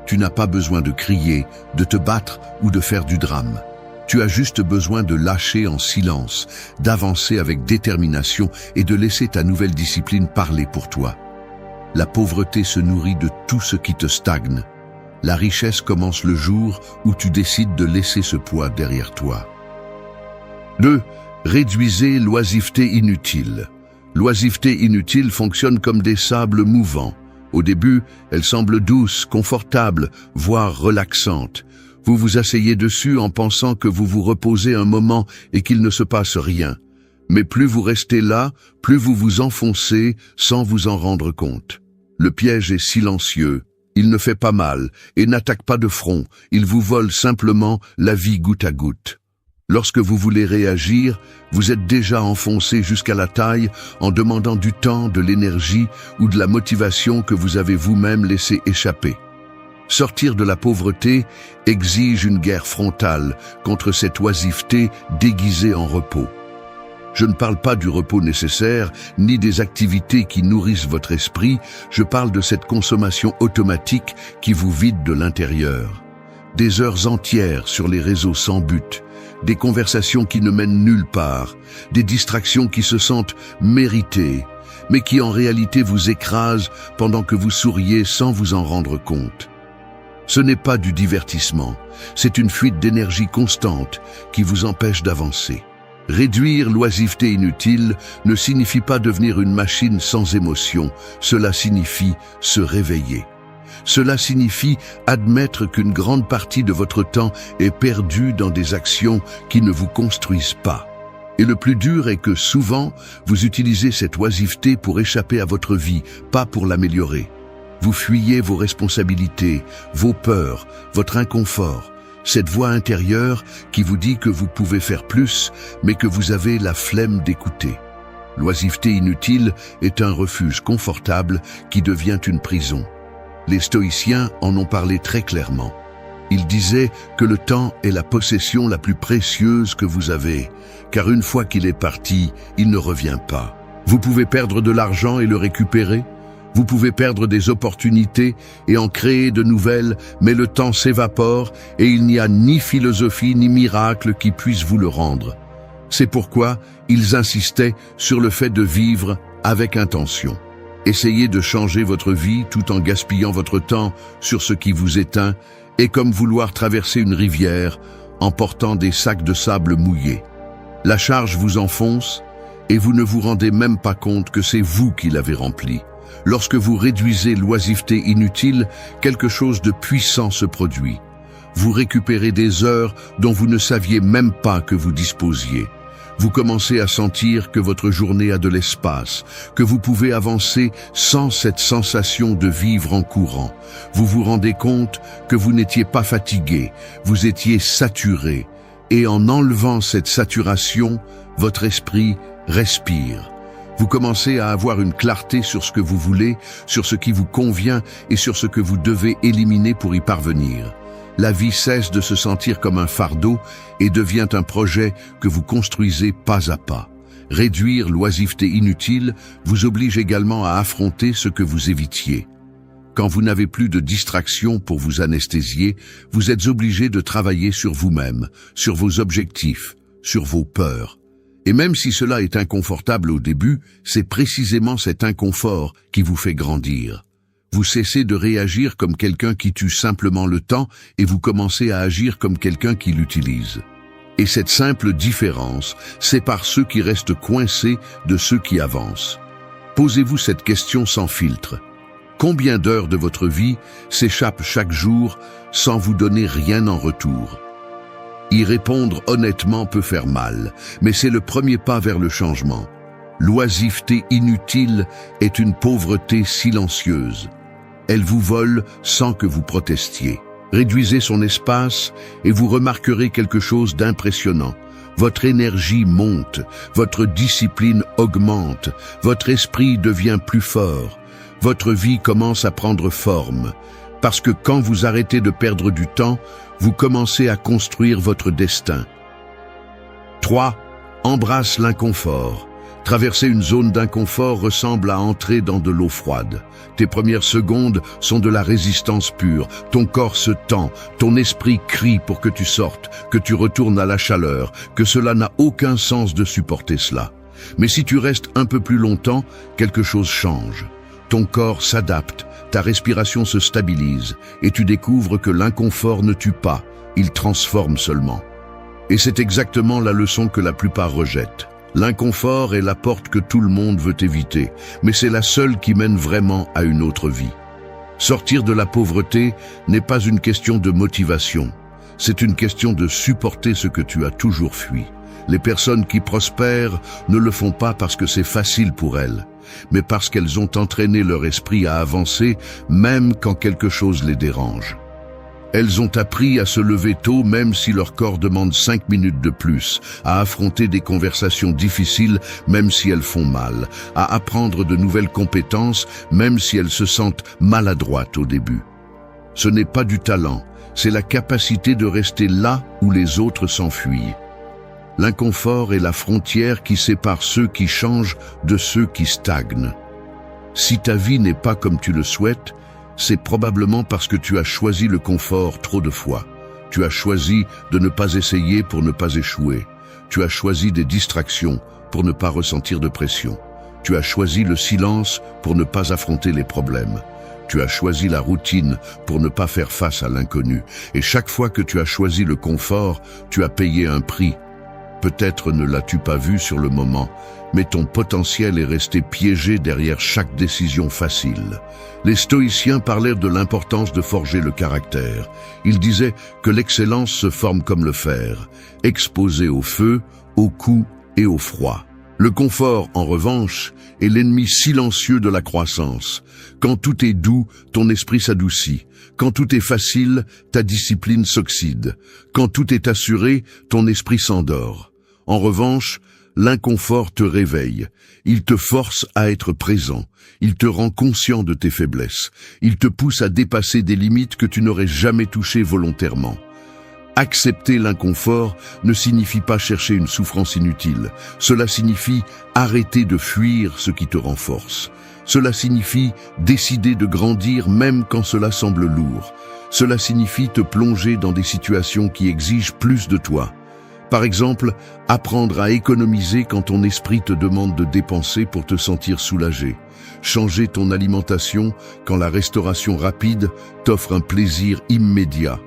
Tu n'as pas besoin de crier, de te battre ou de faire du drame. Tu as juste besoin de lâcher en silence, d'avancer avec détermination et de laisser ta nouvelle discipline parler pour toi. La pauvreté se nourrit de tout ce qui te stagne. La richesse commence le jour où tu décides de laisser ce poids derrière toi. 2. Réduisez l'oisiveté inutile. L'oisiveté inutile fonctionne comme des sables mouvants. Au début, elle semble douce, confortable, voire relaxante. Vous vous asseyez dessus en pensant que vous vous reposez un moment et qu'il ne se passe rien. Mais plus vous restez là, plus vous vous enfoncez sans vous en rendre compte. Le piège est silencieux. Il ne fait pas mal et n'attaque pas de front, il vous vole simplement la vie goutte à goutte. Lorsque vous voulez réagir, vous êtes déjà enfoncé jusqu'à la taille en demandant du temps, de l'énergie ou de la motivation que vous avez vous-même laissé échapper. Sortir de la pauvreté exige une guerre frontale contre cette oisiveté déguisée en repos. Je ne parle pas du repos nécessaire, ni des activités qui nourrissent votre esprit, je parle de cette consommation automatique qui vous vide de l'intérieur. Des heures entières sur les réseaux sans but, des conversations qui ne mènent nulle part, des distractions qui se sentent méritées, mais qui en réalité vous écrasent pendant que vous souriez sans vous en rendre compte. Ce n'est pas du divertissement, c'est une fuite d'énergie constante qui vous empêche d'avancer. Réduire l'oisiveté inutile ne signifie pas devenir une machine sans émotion, cela signifie se réveiller. Cela signifie admettre qu'une grande partie de votre temps est perdue dans des actions qui ne vous construisent pas. Et le plus dur est que souvent, vous utilisez cette oisiveté pour échapper à votre vie, pas pour l'améliorer. Vous fuyez vos responsabilités, vos peurs, votre inconfort. Cette voix intérieure qui vous dit que vous pouvez faire plus, mais que vous avez la flemme d'écouter. L'oisiveté inutile est un refuge confortable qui devient une prison. Les stoïciens en ont parlé très clairement. Ils disaient que le temps est la possession la plus précieuse que vous avez, car une fois qu'il est parti, il ne revient pas. Vous pouvez perdre de l'argent et le récupérer. Vous pouvez perdre des opportunités et en créer de nouvelles, mais le temps s'évapore et il n'y a ni philosophie ni miracle qui puisse vous le rendre. C'est pourquoi ils insistaient sur le fait de vivre avec intention. Essayez de changer votre vie tout en gaspillant votre temps sur ce qui vous éteint est comme vouloir traverser une rivière en portant des sacs de sable mouillés. La charge vous enfonce, et vous ne vous rendez même pas compte que c'est vous qui l'avez rempli. Lorsque vous réduisez l'oisiveté inutile, quelque chose de puissant se produit. Vous récupérez des heures dont vous ne saviez même pas que vous disposiez. Vous commencez à sentir que votre journée a de l'espace, que vous pouvez avancer sans cette sensation de vivre en courant. Vous vous rendez compte que vous n'étiez pas fatigué, vous étiez saturé. Et en enlevant cette saturation, votre esprit respire. Vous commencez à avoir une clarté sur ce que vous voulez, sur ce qui vous convient et sur ce que vous devez éliminer pour y parvenir. La vie cesse de se sentir comme un fardeau et devient un projet que vous construisez pas à pas. Réduire l'oisiveté inutile vous oblige également à affronter ce que vous évitiez. Quand vous n'avez plus de distraction pour vous anesthésier, vous êtes obligé de travailler sur vous-même, sur vos objectifs, sur vos peurs. Et même si cela est inconfortable au début, c'est précisément cet inconfort qui vous fait grandir. Vous cessez de réagir comme quelqu'un qui tue simplement le temps et vous commencez à agir comme quelqu'un qui l'utilise. Et cette simple différence sépare ceux qui restent coincés de ceux qui avancent. Posez-vous cette question sans filtre. Combien d'heures de votre vie s'échappent chaque jour sans vous donner rien en retour? Y répondre honnêtement peut faire mal, mais c'est le premier pas vers le changement. L'oisiveté inutile est une pauvreté silencieuse. Elle vous vole sans que vous protestiez. Réduisez son espace et vous remarquerez quelque chose d'impressionnant. Votre énergie monte, votre discipline augmente, votre esprit devient plus fort. Votre vie commence à prendre forme. Parce que quand vous arrêtez de perdre du temps, vous commencez à construire votre destin. 3. Embrasse l'inconfort. Traverser une zone d'inconfort ressemble à entrer dans de l'eau froide. Tes premières secondes sont de la résistance pure. Ton corps se tend, ton esprit crie pour que tu sortes, que tu retournes à la chaleur, que cela n'a aucun sens de supporter cela. Mais si tu restes un peu plus longtemps, quelque chose change. Ton corps s'adapte, ta respiration se stabilise, et tu découvres que l'inconfort ne tue pas, il transforme seulement. Et c'est exactement la leçon que la plupart rejettent. L'inconfort est la porte que tout le monde veut éviter, mais c'est la seule qui mène vraiment à une autre vie. Sortir de la pauvreté n'est pas une question de motivation, c'est une question de supporter ce que tu as toujours fui. Les personnes qui prospèrent ne le font pas parce que c'est facile pour elles, mais parce qu'elles ont entraîné leur esprit à avancer même quand quelque chose les dérange. Elles ont appris à se lever tôt même si leur corps demande 5 minutes de plus, à affronter des conversations difficiles même si elles font mal, à apprendre de nouvelles compétences même si elles se sentent maladroites au début. Ce n'est pas du talent, c'est la capacité de rester là où les autres s'enfuient. L'inconfort est la frontière qui sépare ceux qui changent de ceux qui stagnent. Si ta vie n'est pas comme tu le souhaites, c'est probablement parce que tu as choisi le confort trop de fois. Tu as choisi de ne pas essayer pour ne pas échouer. Tu as choisi des distractions pour ne pas ressentir de pression. Tu as choisi le silence pour ne pas affronter les problèmes. Tu as choisi la routine pour ne pas faire face à l'inconnu. Et chaque fois que tu as choisi le confort, tu as payé un prix. Peut-être ne l'as-tu pas vu sur le moment, mais ton potentiel est resté piégé derrière chaque décision facile. Les stoïciens parlèrent de l'importance de forger le caractère. Ils disaient que l'excellence se forme comme le fer, exposé au feu, au coup et au froid. Le confort, en revanche, est l'ennemi silencieux de la croissance. Quand tout est doux, ton esprit s'adoucit. Quand tout est facile, ta discipline s'oxyde. Quand tout est assuré, ton esprit s'endort. En revanche, l'inconfort te réveille. Il te force à être présent. Il te rend conscient de tes faiblesses. Il te pousse à dépasser des limites que tu n'aurais jamais touchées volontairement. Accepter l'inconfort ne signifie pas chercher une souffrance inutile. Cela signifie arrêter de fuir ce qui te renforce. Cela signifie décider de grandir même quand cela semble lourd. Cela signifie te plonger dans des situations qui exigent plus de toi. Par exemple, apprendre à économiser quand ton esprit te demande de dépenser pour te sentir soulagé. Changer ton alimentation quand la restauration rapide t'offre un plaisir immédiat.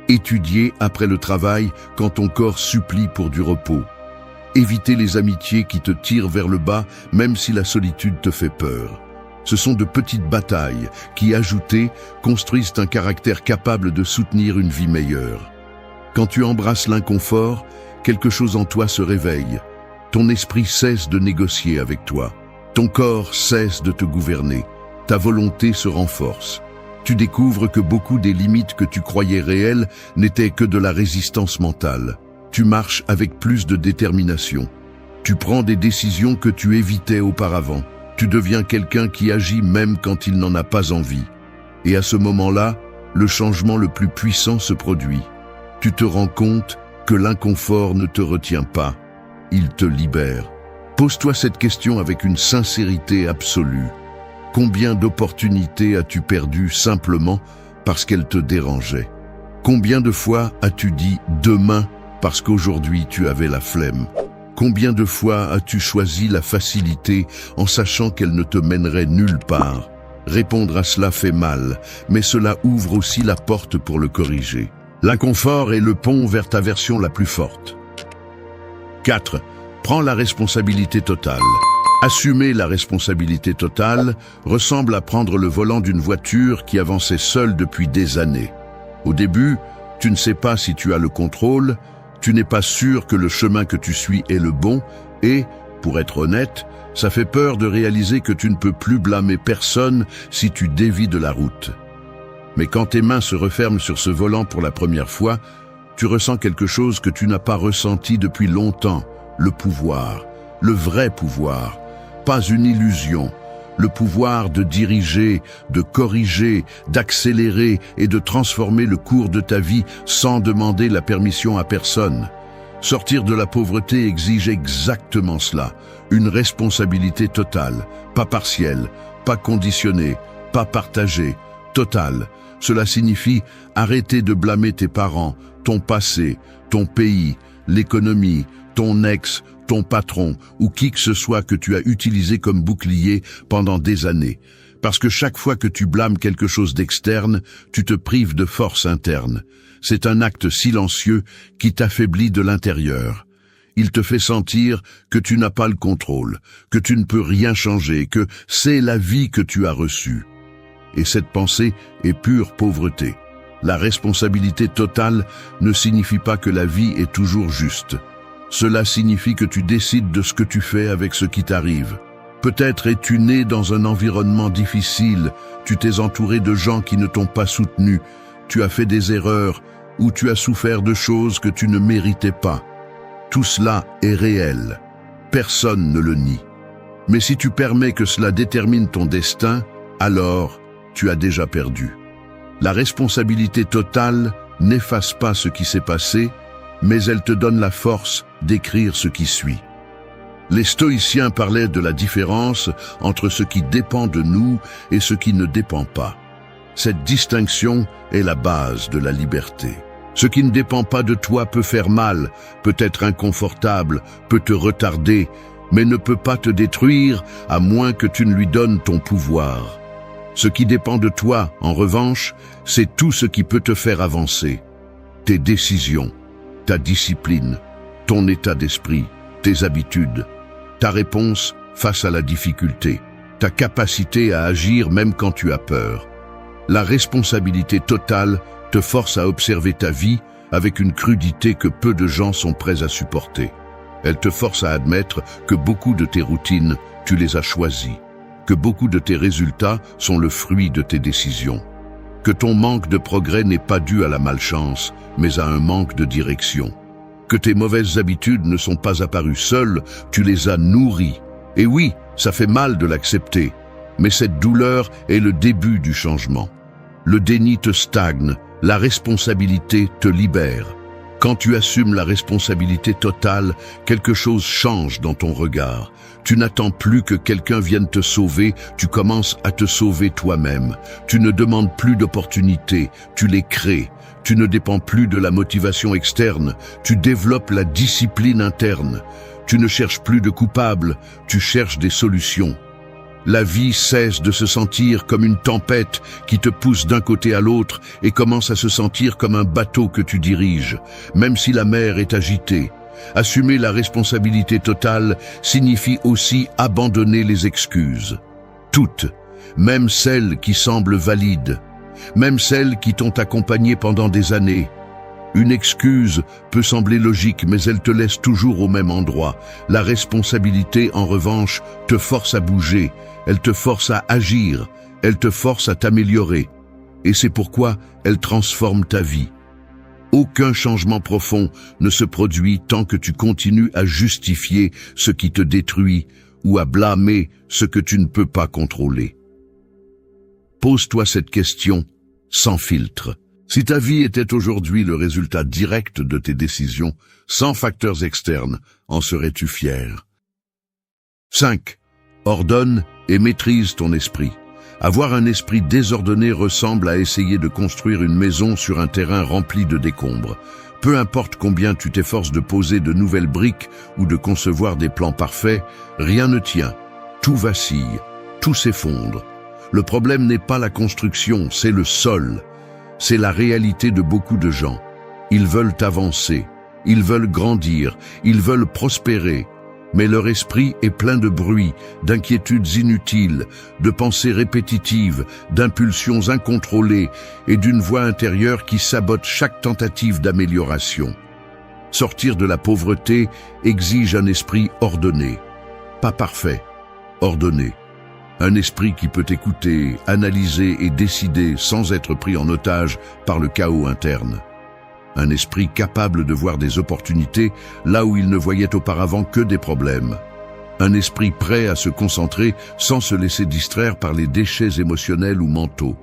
Étudier après le travail quand ton corps supplie pour du repos. éviter les amitiés qui te tirent vers le bas, même si la solitude te fait peur. Ce sont de petites batailles qui, ajoutées, construisent un caractère capable de soutenir une vie meilleure. Quand tu embrasses l'inconfort, quelque chose en toi se réveille. Ton esprit cesse de négocier avec toi. Ton corps cesse de te gouverner. Ta volonté se renforce. Tu découvres que beaucoup des limites que tu croyais réelles n'étaient que de la résistance mentale. Tu marches avec plus de détermination. Tu prends des décisions que tu évitais auparavant. Tu deviens quelqu'un qui agit même quand il n'en a pas envie. Et à ce moment-là, le changement le plus puissant se produit. Tu te rends compte que l'inconfort ne te retient pas. Il te libère. Pose-toi cette question avec une sincérité absolue. Combien d'opportunités as-tu perdues simplement parce qu'elles te dérangeaient? Combien de fois as-tu dit « demain » parce qu'aujourd'hui tu avais la flemme? Combien de fois as-tu choisi la facilité en sachant qu'elle ne te mènerait nulle part? Répondre à cela fait mal, mais cela ouvre aussi la porte pour le corriger. L'inconfort est le pont vers ta version la plus forte. 4. Prends la responsabilité totale. Assumer la responsabilité totale ressemble à prendre le volant d'une voiture qui avançait seule depuis des années. Au début, tu ne sais pas si tu as le contrôle, tu n'es pas sûr que le chemin que tu suis est le bon et, pour être honnête, ça fait peur de réaliser que tu ne peux plus blâmer personne si tu dévies de la route. Mais quand tes mains se referment sur ce volant pour la première fois, tu ressens quelque chose que tu n'as pas ressenti depuis longtemps, le pouvoir, le vrai pouvoir, pas une illusion, le pouvoir de diriger, de corriger, d'accélérer et de transformer le cours de ta vie sans demander la permission à personne. Sortir de la pauvreté exige exactement cela, une responsabilité totale, pas partielle, pas conditionnée, pas partagée, totale. Cela signifie arrêter de blâmer tes parents, ton passé, ton pays, l'économie, ton ex, ton patron ou qui que ce soit que tu as utilisé comme bouclier pendant des années. Parce que chaque fois que tu blâmes quelque chose d'externe, tu te prives de force interne. C'est un acte silencieux qui t'affaiblit de l'intérieur. Il te fait sentir que tu n'as pas le contrôle, que tu ne peux rien changer, que c'est la vie que tu as reçue. Et cette pensée est pure pauvreté. La responsabilité totale ne signifie pas que la vie est toujours juste. Cela signifie que tu décides de ce que tu fais avec ce qui t'arrive. Peut-être es-tu né dans un environnement difficile, tu t'es entouré de gens qui ne t'ont pas soutenu, tu as fait des erreurs ou tu as souffert de choses que tu ne méritais pas. Tout cela est réel. Personne ne le nie. Mais si tu permets que cela détermine ton destin, alors tu as déjà perdu. La responsabilité totale n'efface pas ce qui s'est passé, mais elle te donne la force d'écrire ce qui suit. Les stoïciens parlaient de la différence entre ce qui dépend de nous et ce qui ne dépend pas. Cette distinction est la base de la liberté. Ce qui ne dépend pas de toi peut faire mal, peut être inconfortable, peut te retarder, mais ne peut pas te détruire à moins que tu ne lui donnes ton pouvoir. Ce qui dépend de toi, en revanche, c'est tout ce qui peut te faire avancer. Tes décisions, ta discipline, ton état d'esprit, tes habitudes, ta réponse face à la difficulté, ta capacité à agir même quand tu as peur. La responsabilité totale te force à observer ta vie avec une crudité que peu de gens sont prêts à supporter. Elle te force à admettre que beaucoup de tes routines, tu les as choisies, que beaucoup de tes résultats sont le fruit de tes décisions, que ton manque de progrès n'est pas dû à la malchance, mais à un manque de direction, que tes mauvaises habitudes ne sont pas apparues seules, tu les as nourries. Et oui, ça fait mal de l'accepter, mais cette douleur est le début du changement. Le déni te stagne, la responsabilité te libère. Quand tu assumes la responsabilité totale, quelque chose change dans ton regard. Tu n'attends plus que quelqu'un vienne te sauver, tu commences à te sauver toi-même. Tu ne demandes plus d'opportunités, tu les crées. Tu ne dépends plus de la motivation externe, tu développes la discipline interne. Tu ne cherches plus de coupables, tu cherches des solutions. La vie cesse de se sentir comme une tempête qui te pousse d'un côté à l'autre et commence à se sentir comme un bateau que tu diriges, même si la mer est agitée. Assumer la responsabilité totale signifie aussi abandonner les excuses. Toutes, même celles qui semblent valides, même celles qui t'ont accompagné pendant des années. Une excuse peut sembler logique, mais elle te laisse toujours au même endroit. La responsabilité, en revanche, te force à bouger, elle te force à agir, elle te force à t'améliorer. Et c'est pourquoi elle transforme ta vie. Aucun changement profond ne se produit tant que tu continues à justifier ce qui te détruit ou à blâmer ce que tu ne peux pas contrôler. Pose-toi cette question sans filtre. Si ta vie était aujourd'hui le résultat direct de tes décisions, sans facteurs externes, en serais-tu fier? 5. Ordonne et maîtrise ton esprit. Avoir un esprit désordonné ressemble à essayer de construire une maison sur un terrain rempli de décombres. Peu importe combien tu t'efforces de poser de nouvelles briques ou de concevoir des plans parfaits, rien ne tient. Tout vacille, tout s'effondre. Le problème n'est pas la construction, c'est le sol. C'est la réalité de beaucoup de gens. Ils veulent avancer, ils veulent grandir, ils veulent prospérer. Mais leur esprit est plein de bruit, d'inquiétudes inutiles, de pensées répétitives, d'impulsions incontrôlées et d'une voix intérieure qui sabote chaque tentative d'amélioration. Sortir de la pauvreté exige un esprit ordonné. Pas parfait, ordonné. Un esprit qui peut écouter, analyser et décider sans être pris en otage par le chaos interne. Un esprit capable de voir des opportunités là où il ne voyait auparavant que des problèmes. Un esprit prêt à se concentrer sans se laisser distraire par les déchets émotionnels ou mentaux.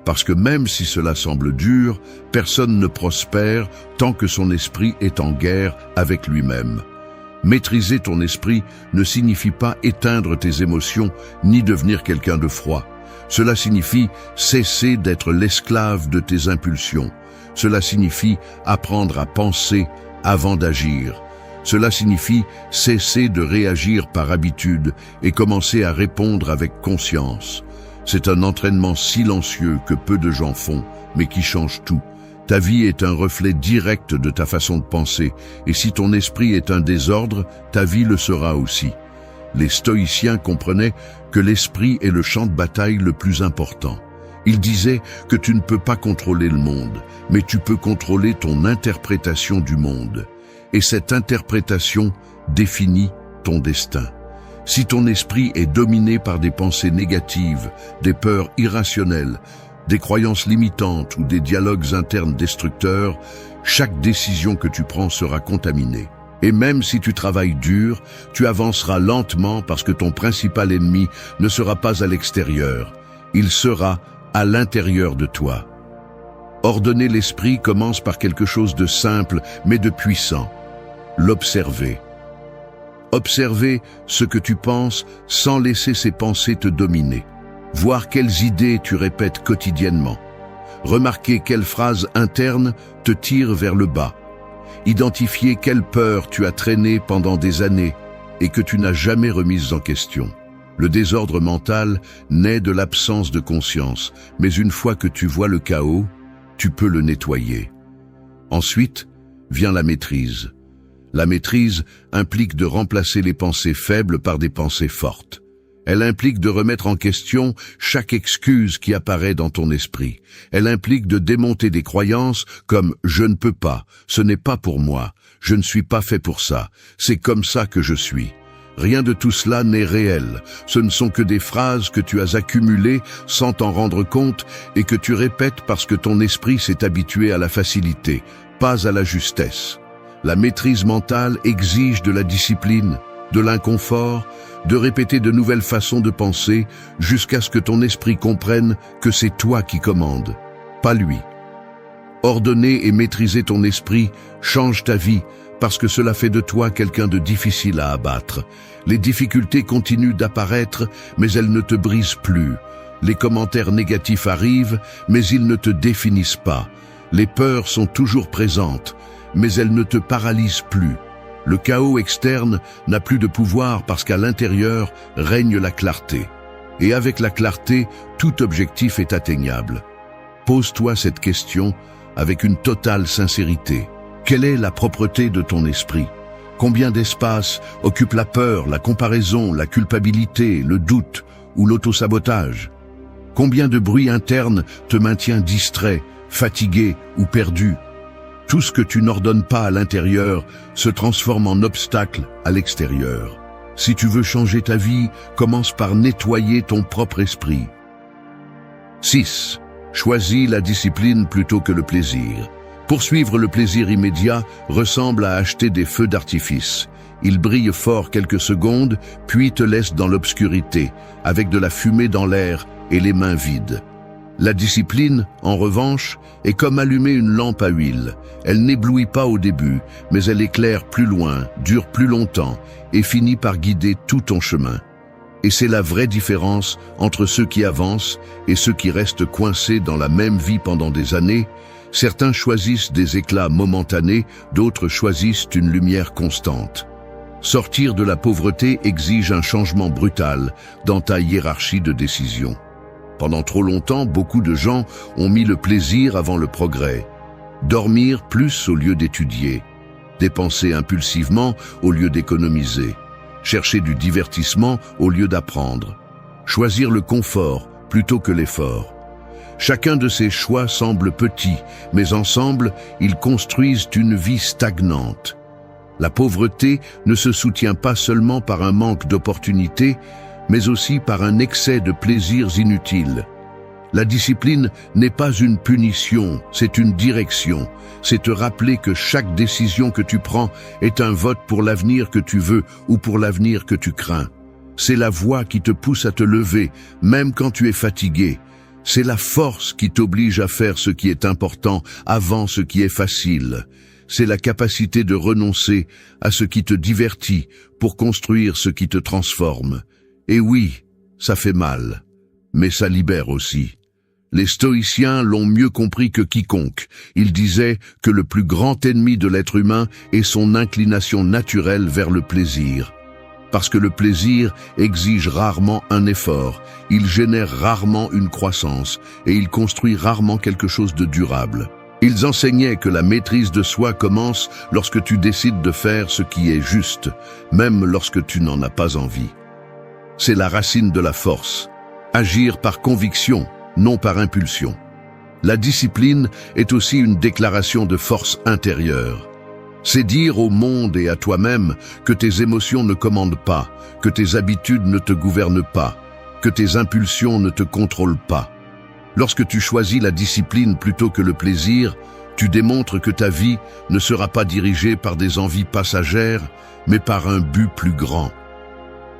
Parce que même si cela semble dur, personne ne prospère tant que son esprit est en guerre avec lui-même. Maîtriser ton esprit ne signifie pas éteindre tes émotions ni devenir quelqu'un de froid. Cela signifie cesser d'être l'esclave de tes impulsions. Cela signifie apprendre à penser avant d'agir. Cela signifie cesser de réagir par habitude et commencer à répondre avec conscience. C'est un entraînement silencieux que peu de gens font, mais qui change tout. Ta vie est un reflet direct de ta façon de penser, et si ton esprit est un désordre, ta vie le sera aussi. Les stoïciens comprenaient que l'esprit est le champ de bataille le plus important. Ils disaient que tu ne peux pas contrôler le monde, mais tu peux contrôler ton interprétation du monde. Et cette interprétation définit ton destin. Si ton esprit est dominé par des pensées négatives, des peurs irrationnelles, des croyances limitantes ou des dialogues internes destructeurs, chaque décision que tu prends sera contaminée. Et même si tu travailles dur, tu avanceras lentement parce que ton principal ennemi ne sera pas à l'extérieur. Il sera à l'intérieur de toi. Ordonner l'esprit commence par quelque chose de simple mais de puissant. L'observer. Observer ce que tu penses sans laisser ces pensées te dominer. Voir quelles idées tu répètes quotidiennement. Remarquer quelles phrases internes te tirent vers le bas. Identifier quelles peurs tu as traînées pendant des années et que tu n'as jamais remises en question. Le désordre mental naît de l'absence de conscience, mais une fois que tu vois le chaos, tu peux le nettoyer. Ensuite, vient la maîtrise. La maîtrise implique de remplacer les pensées faibles par des pensées fortes. Elle implique de remettre en question chaque excuse qui apparaît dans ton esprit. Elle implique de démonter des croyances comme « je ne peux pas »,« ce n'est pas pour moi »,« je ne suis pas fait pour ça »,« c'est comme ça que je suis ». Rien de tout cela n'est réel. Ce ne sont que des phrases que tu as accumulées sans t'en rendre compte et que tu répètes parce que ton esprit s'est habitué à la facilité, pas à la justesse. La maîtrise mentale exige de la discipline, de l'inconfort, de répéter de nouvelles façons de penser jusqu'à ce que ton esprit comprenne que c'est toi qui commandes, pas lui. Ordonner et maîtriser ton esprit change ta vie parce que cela fait de toi quelqu'un de difficile à abattre. Les difficultés continuent d'apparaître, mais elles ne te brisent plus. Les commentaires négatifs arrivent, mais ils ne te définissent pas. Les peurs sont toujours présentes, mais elles ne te paralysent plus. Le chaos externe n'a plus de pouvoir parce qu'à l'intérieur règne la clarté. Et avec la clarté, tout objectif est atteignable. Pose-toi cette question avec une totale sincérité. Quelle est la propreté de ton esprit? Combien d'espace occupe la peur, la comparaison, la culpabilité, le doute ou l'autosabotage? Combien de bruit interne te maintient distrait, fatigué ou perdu? Tout ce que tu n'ordonnes pas à l'intérieur se transforme en obstacle à l'extérieur. Si tu veux changer ta vie, commence par nettoyer ton propre esprit. 6. Choisis la discipline plutôt que le plaisir. Poursuivre le plaisir immédiat ressemble à acheter des feux d'artifice. Ils brillent fort quelques secondes, puis te laissent dans l'obscurité, avec de la fumée dans l'air et les mains vides. La discipline, en revanche, est comme allumer une lampe à huile. Elle n'éblouit pas au début, mais elle éclaire plus loin, dure plus longtemps et finit par guider tout ton chemin. Et c'est la vraie différence entre ceux qui avancent et ceux qui restent coincés dans la même vie pendant des années. Certains choisissent des éclats momentanés, d'autres choisissent une lumière constante. Sortir de la pauvreté exige un changement brutal dans ta hiérarchie de décision. Pendant trop longtemps, beaucoup de gens ont mis le plaisir avant le progrès. Dormir plus au lieu d'étudier. Dépenser impulsivement au lieu d'économiser. Chercher du divertissement au lieu d'apprendre. Choisir le confort plutôt que l'effort. Chacun de ces choix semble petit, mais ensemble, ils construisent une vie stagnante. La pauvreté ne se soutient pas seulement par un manque d'opportunités, mais aussi par un excès de plaisirs inutiles. La discipline n'est pas une punition, c'est une direction. C'est te rappeler que chaque décision que tu prends est un vote pour l'avenir que tu veux ou pour l'avenir que tu crains. C'est la voie qui te pousse à te lever, même quand tu es fatigué. C'est la force qui t'oblige à faire ce qui est important avant ce qui est facile. C'est la capacité de renoncer à ce qui te divertit pour construire ce qui te transforme. Et oui, ça fait mal, mais ça libère aussi. Les stoïciens l'ont mieux compris que quiconque. Ils disaient que le plus grand ennemi de l'être humain est son inclination naturelle vers le plaisir. Parce que le plaisir exige rarement un effort, il génère rarement une croissance et il construit rarement quelque chose de durable. Ils enseignaient que la maîtrise de soi commence lorsque tu décides de faire ce qui est juste, même lorsque tu n'en as pas envie. C'est la racine de la force. Agir par conviction, non par impulsion. La discipline est aussi une déclaration de force intérieure. C'est dire au monde et à toi-même que tes émotions ne commandent pas, que tes habitudes ne te gouvernent pas, que tes impulsions ne te contrôlent pas. Lorsque tu choisis la discipline plutôt que le plaisir, tu démontres que ta vie ne sera pas dirigée par des envies passagères, mais par un but plus grand.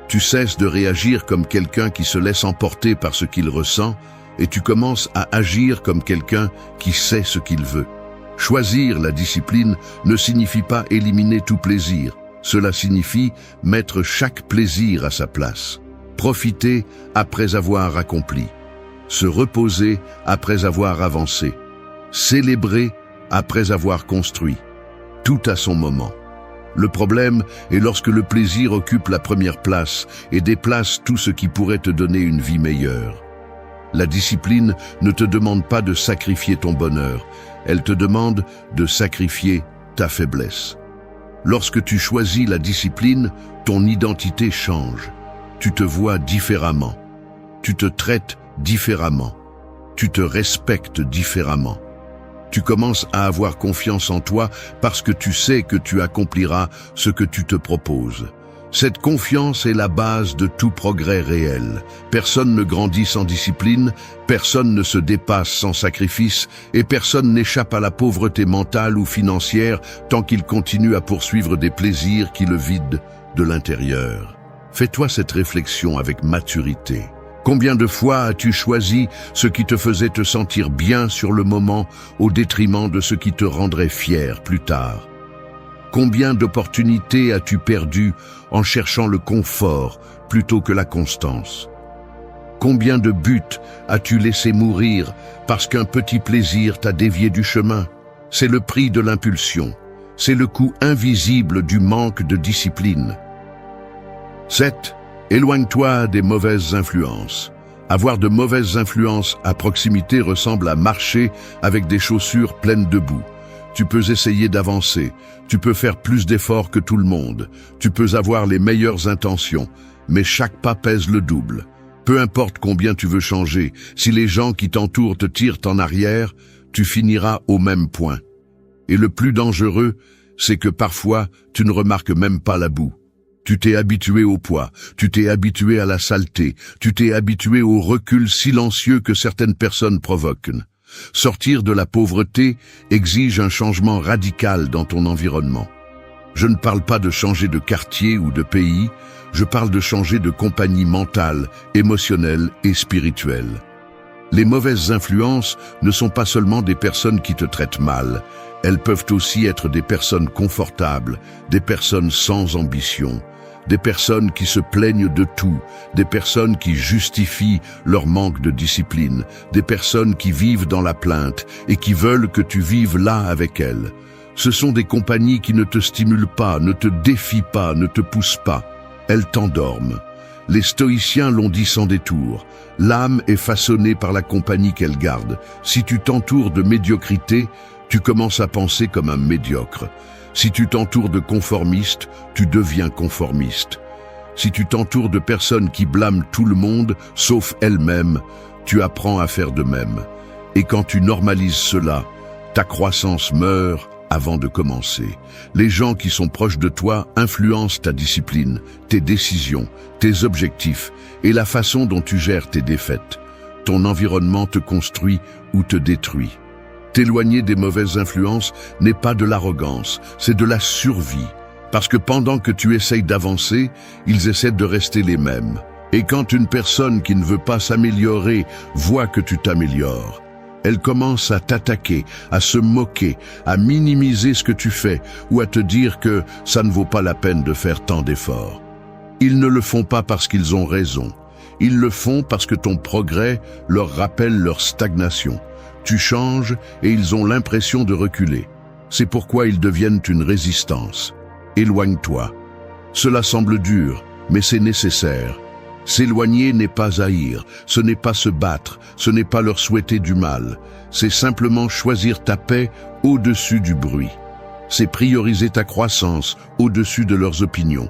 Tu cesses de réagir comme quelqu'un qui se laisse emporter par ce qu'il ressent, et tu commences à agir comme quelqu'un qui sait ce qu'il veut. Choisir la discipline ne signifie pas éliminer tout plaisir. Cela signifie mettre chaque plaisir à sa place. Profiter après avoir accompli. Se reposer après avoir avancé. Célébrer après avoir construit. Tout à son moment. Le problème est lorsque le plaisir occupe la première place et déplace tout ce qui pourrait te donner une vie meilleure. La discipline ne te demande pas de sacrifier ton bonheur, elle te demande de sacrifier ta faiblesse. Lorsque tu choisis la discipline, ton identité change. Tu te vois différemment. Tu te traites différemment. Tu te respectes différemment. Tu commences à avoir confiance en toi parce que tu sais que tu accompliras ce que tu te proposes. Cette confiance est la base de tout progrès réel. Personne ne grandit sans discipline, personne ne se dépasse sans sacrifice et personne n'échappe à la pauvreté mentale ou financière tant qu'il continue à poursuivre des plaisirs qui le vident de l'intérieur. Fais-toi cette réflexion avec maturité. Combien de fois as-tu choisi ce qui te faisait te sentir bien sur le moment au détriment de ce qui te rendrait fier plus tard? Combien d'opportunités as-tu perdues en cherchant le confort plutôt que la constance? Combien de buts as-tu laissé mourir parce qu'un petit plaisir t'a dévié du chemin? C'est le prix de l'impulsion. C'est le coût invisible du manque de discipline. 7. Éloigne-toi des mauvaises influences. Avoir de mauvaises influences à proximité ressemble à marcher avec des chaussures pleines de boue. Tu peux essayer d'avancer, tu peux faire plus d'efforts que tout le monde, tu peux avoir les meilleures intentions, mais chaque pas pèse le double. Peu importe combien tu veux changer, si les gens qui t'entourent te tirent en arrière, tu finiras au même point. Et le plus dangereux, c'est que parfois, tu ne remarques même pas la boue. Tu t'es habitué au poids, tu t'es habitué à la saleté, tu t'es habitué au recul silencieux que certaines personnes provoquent. Sortir de la pauvreté exige un changement radical dans ton environnement. Je ne parle pas de changer de quartier ou de pays, je parle de changer de compagnie mentale, émotionnelle et spirituelle. Les mauvaises influences ne sont pas seulement des personnes qui te traitent mal, elles peuvent aussi être des personnes confortables, des personnes sans ambition, des personnes qui se plaignent de tout, des personnes qui justifient leur manque de discipline, des personnes qui vivent dans la plainte et qui veulent que tu vives là avec elles. Ce sont des compagnies qui ne te stimulent pas, ne te défient pas, ne te poussent pas. Elles t'endorment. Les stoïciens l'ont dit sans détour. L'âme est façonnée par la compagnie qu'elle garde. Si tu t'entoures de médiocrité, tu commences à penser comme un médiocre. Si tu t'entoures de conformistes, tu deviens conformiste. Si tu t'entoures de personnes qui blâment tout le monde, sauf elles-mêmes, tu apprends à faire de même. Et quand tu normalises cela, ta croissance meurt avant de commencer. Les gens qui sont proches de toi influencent ta discipline, tes décisions, tes objectifs et la façon dont tu gères tes défaites. Ton environnement te construit ou te détruit. T'éloigner des mauvaises influences n'est pas de l'arrogance, c'est de la survie. Parce que pendant que tu essayes d'avancer, ils essaient de rester les mêmes. Et quand une personne qui ne veut pas s'améliorer voit que tu t'améliores, elle commence à t'attaquer, à se moquer, à minimiser ce que tu fais ou à te dire que ça ne vaut pas la peine de faire tant d'efforts. Ils ne le font pas parce qu'ils ont raison. Ils le font parce que ton progrès leur rappelle leur stagnation. Tu changes et ils ont l'impression de reculer. C'est pourquoi ils deviennent une résistance. Éloigne-toi. Cela semble dur, mais c'est nécessaire. S'éloigner n'est pas haïr, ce n'est pas se battre, ce n'est pas leur souhaiter du mal. C'est simplement choisir ta paix au-dessus du bruit. C'est prioriser ta croissance au-dessus de leurs opinions.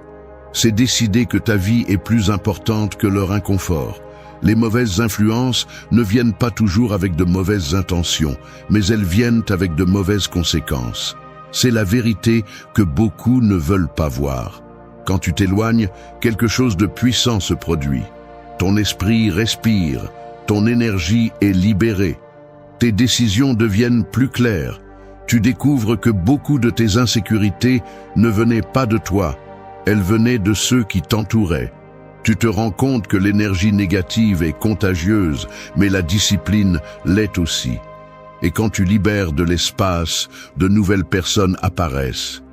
C'est décider que ta vie est plus importante que leur inconfort. Les mauvaises influences ne viennent pas toujours avec de mauvaises intentions, mais elles viennent avec de mauvaises conséquences. C'est la vérité que beaucoup ne veulent pas voir. Quand tu t'éloignes, quelque chose de puissant se produit. Ton esprit respire, ton énergie est libérée. Tes décisions deviennent plus claires. Tu découvres que beaucoup de tes insécurités ne venaient pas de toi, elles venaient de ceux qui t'entouraient. Tu te rends compte que l'énergie négative est contagieuse, mais la discipline l'est aussi. Et quand tu libères de l'espace, de nouvelles personnes apparaissent.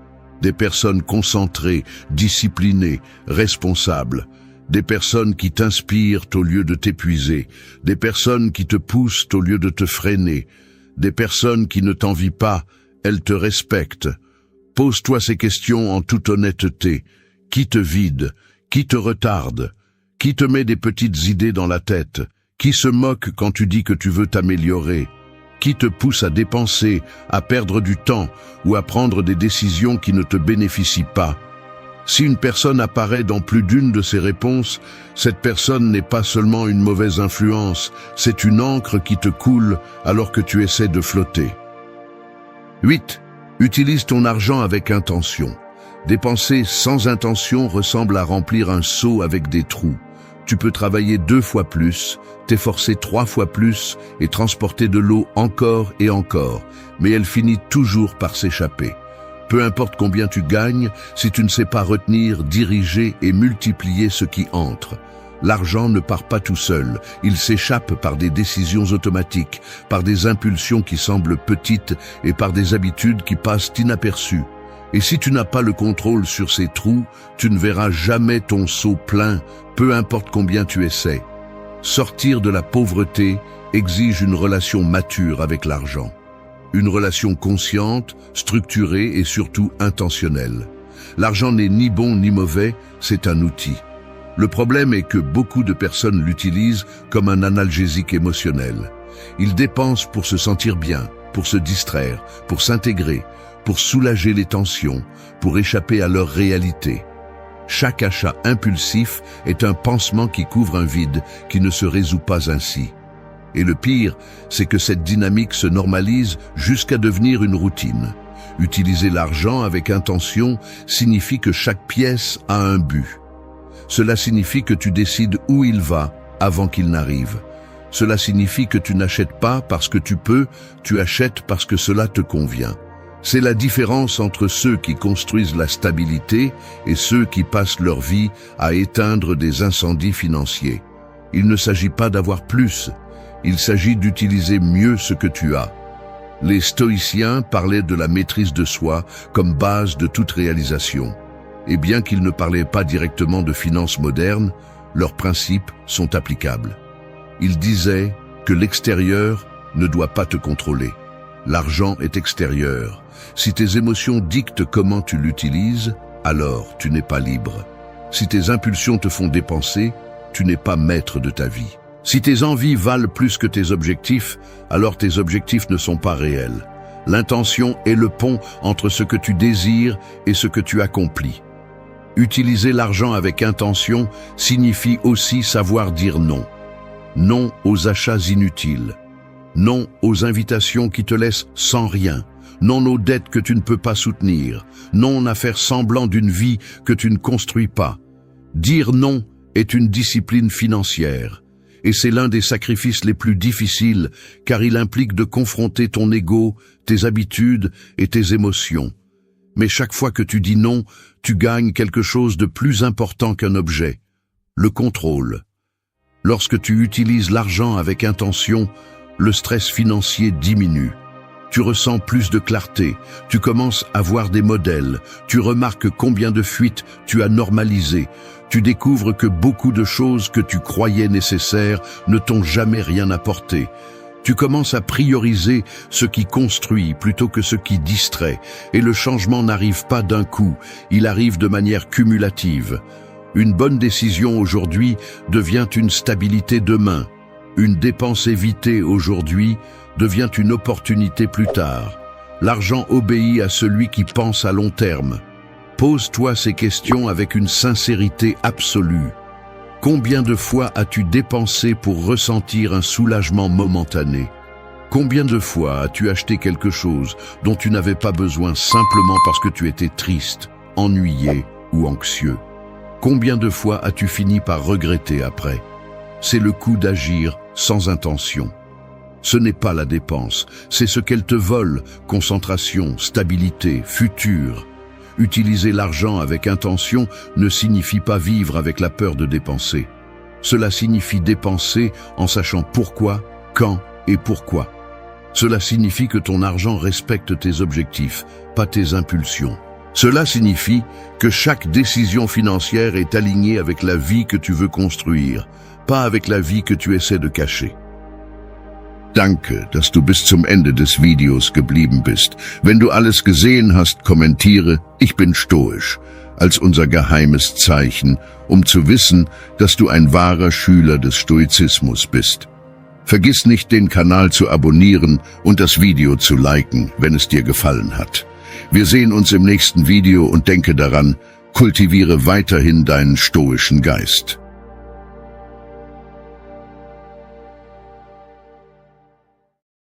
Des personnes concentrées, disciplinées, responsables. Des personnes qui t'inspirent au lieu de t'épuiser. Des personnes qui te poussent au lieu de te freiner. Des personnes qui ne t'envient pas, elles te respectent. Pose-toi ces questions en toute honnêteté. Qui te vide ? Qui te retarde? Qui te met des petites idées dans la tête? Qui se moque quand tu dis que tu veux t'améliorer? Qui te pousse à dépenser, à perdre du temps ou à prendre des décisions qui ne te bénéficient pas? Si une personne apparaît dans plus d'une de ces réponses, cette personne n'est pas seulement une mauvaise influence, c'est une encre qui te coule alors que tu essaies de flotter. 8. Utilise ton argent avec intention. Dépenser sans intention ressemble à remplir un seau avec des trous. Tu peux travailler 2 fois plus, t'efforcer 3 fois plus et transporter de l'eau encore et encore, mais elle finit toujours par s'échapper. Peu importe combien tu gagnes, si tu ne sais pas retenir, diriger et multiplier ce qui entre. L'argent ne part pas tout seul, il s'échappe par des décisions automatiques, par des impulsions qui semblent petites et par des habitudes qui passent inaperçues. Et si tu n'as pas le contrôle sur ces trous, tu ne verras jamais ton seau plein, peu importe combien tu essaies. Sortir de la pauvreté exige une relation mature avec l'argent. Une relation consciente, structurée et surtout intentionnelle. L'argent n'est ni bon ni mauvais, c'est un outil. Le problème est que beaucoup de personnes l'utilisent comme un analgésique émotionnel. Ils dépensent pour se sentir bien, pour se distraire, pour s'intégrer, pour soulager les tensions, pour échapper à leur réalité. Chaque achat impulsif est un pansement qui couvre un vide qui ne se résout pas ainsi. Et le pire, c'est que cette dynamique se normalise jusqu'à devenir une routine. Utiliser l'argent avec intention signifie que chaque pièce a un but. Cela signifie que tu décides où il va avant qu'il n'arrive. Cela signifie que tu n'achètes pas parce que tu peux, tu achètes parce que cela te convient. C'est la différence entre ceux qui construisent la stabilité et ceux qui passent leur vie à éteindre des incendies financiers. Il ne s'agit pas d'avoir plus, il s'agit d'utiliser mieux ce que tu as. Les stoïciens parlaient de la maîtrise de soi comme base de toute réalisation. Et bien qu'ils ne parlaient pas directement de finances modernes, leurs principes sont applicables. Ils disaient que l'extérieur ne doit pas te contrôler. L'argent est extérieur. Si tes émotions dictent comment tu l'utilises, alors tu n'es pas libre. Si tes impulsions te font dépenser, tu n'es pas maître de ta vie. Si tes envies valent plus que tes objectifs, alors tes objectifs ne sont pas réels. L'intention est le pont entre ce que tu désires et ce que tu accomplis. Utiliser l'argent avec intention signifie aussi savoir dire non. Non aux achats inutiles. Non aux invitations qui te laissent sans rien. Non aux dettes que tu ne peux pas soutenir. Non à faire semblant d'une vie que tu ne construis pas. Dire non est une discipline financière. Et c'est l'un des sacrifices les plus difficiles, car il implique de confronter ton ego, tes habitudes et tes émotions. Mais chaque fois que tu dis non, tu gagnes quelque chose de plus important qu'un objet, le contrôle. Lorsque tu utilises l'argent avec intention, le stress financier diminue. Tu ressens plus de clarté, tu commences à voir des modèles, tu remarques combien de fuites tu as normalisées, tu découvres que beaucoup de choses que tu croyais nécessaires ne t'ont jamais rien apporté. Tu commences à prioriser ce qui construit plutôt que ce qui distrait, et le changement n'arrive pas d'un coup, il arrive de manière cumulative. Une bonne décision aujourd'hui devient une stabilité demain. Une dépense évitée aujourd'hui devient une opportunité plus tard. L'argent obéit à celui qui pense à long terme. Pose-toi ces questions avec une sincérité absolue. Combien de fois as-tu dépensé pour ressentir un soulagement momentané? Combien de fois as-tu acheté quelque chose dont tu n'avais pas besoin simplement parce que tu étais triste, ennuyé ou anxieux? Combien de fois as-tu fini par regretter après? C'est le coup d'agir sans intention. Ce n'est pas la dépense, c'est ce qu'elle te vole, concentration, stabilité, futur. Utiliser l'argent avec intention ne signifie pas vivre avec la peur de dépenser. Cela signifie dépenser en sachant pourquoi, quand et pourquoi. Cela signifie que ton argent respecte tes objectifs, pas tes impulsions. Cela signifie que chaque décision financière est alignée avec la vie que tu veux construire, pas avec la vie que tu essaies de cacher. Danke, dass du bis zum Ende des Videos geblieben bist. Wenn du alles gesehen hast, kommentiere, ich bin stoisch, als unser geheimes Zeichen, um zu wissen, dass du ein wahrer Schüler des Stoizismus bist. Vergiss nicht, den Kanal zu abonnieren und das Video zu liken, wenn es dir gefallen hat. Wir sehen uns im nächsten Video und denke daran, kultiviere weiterhin deinen stoischen Geist.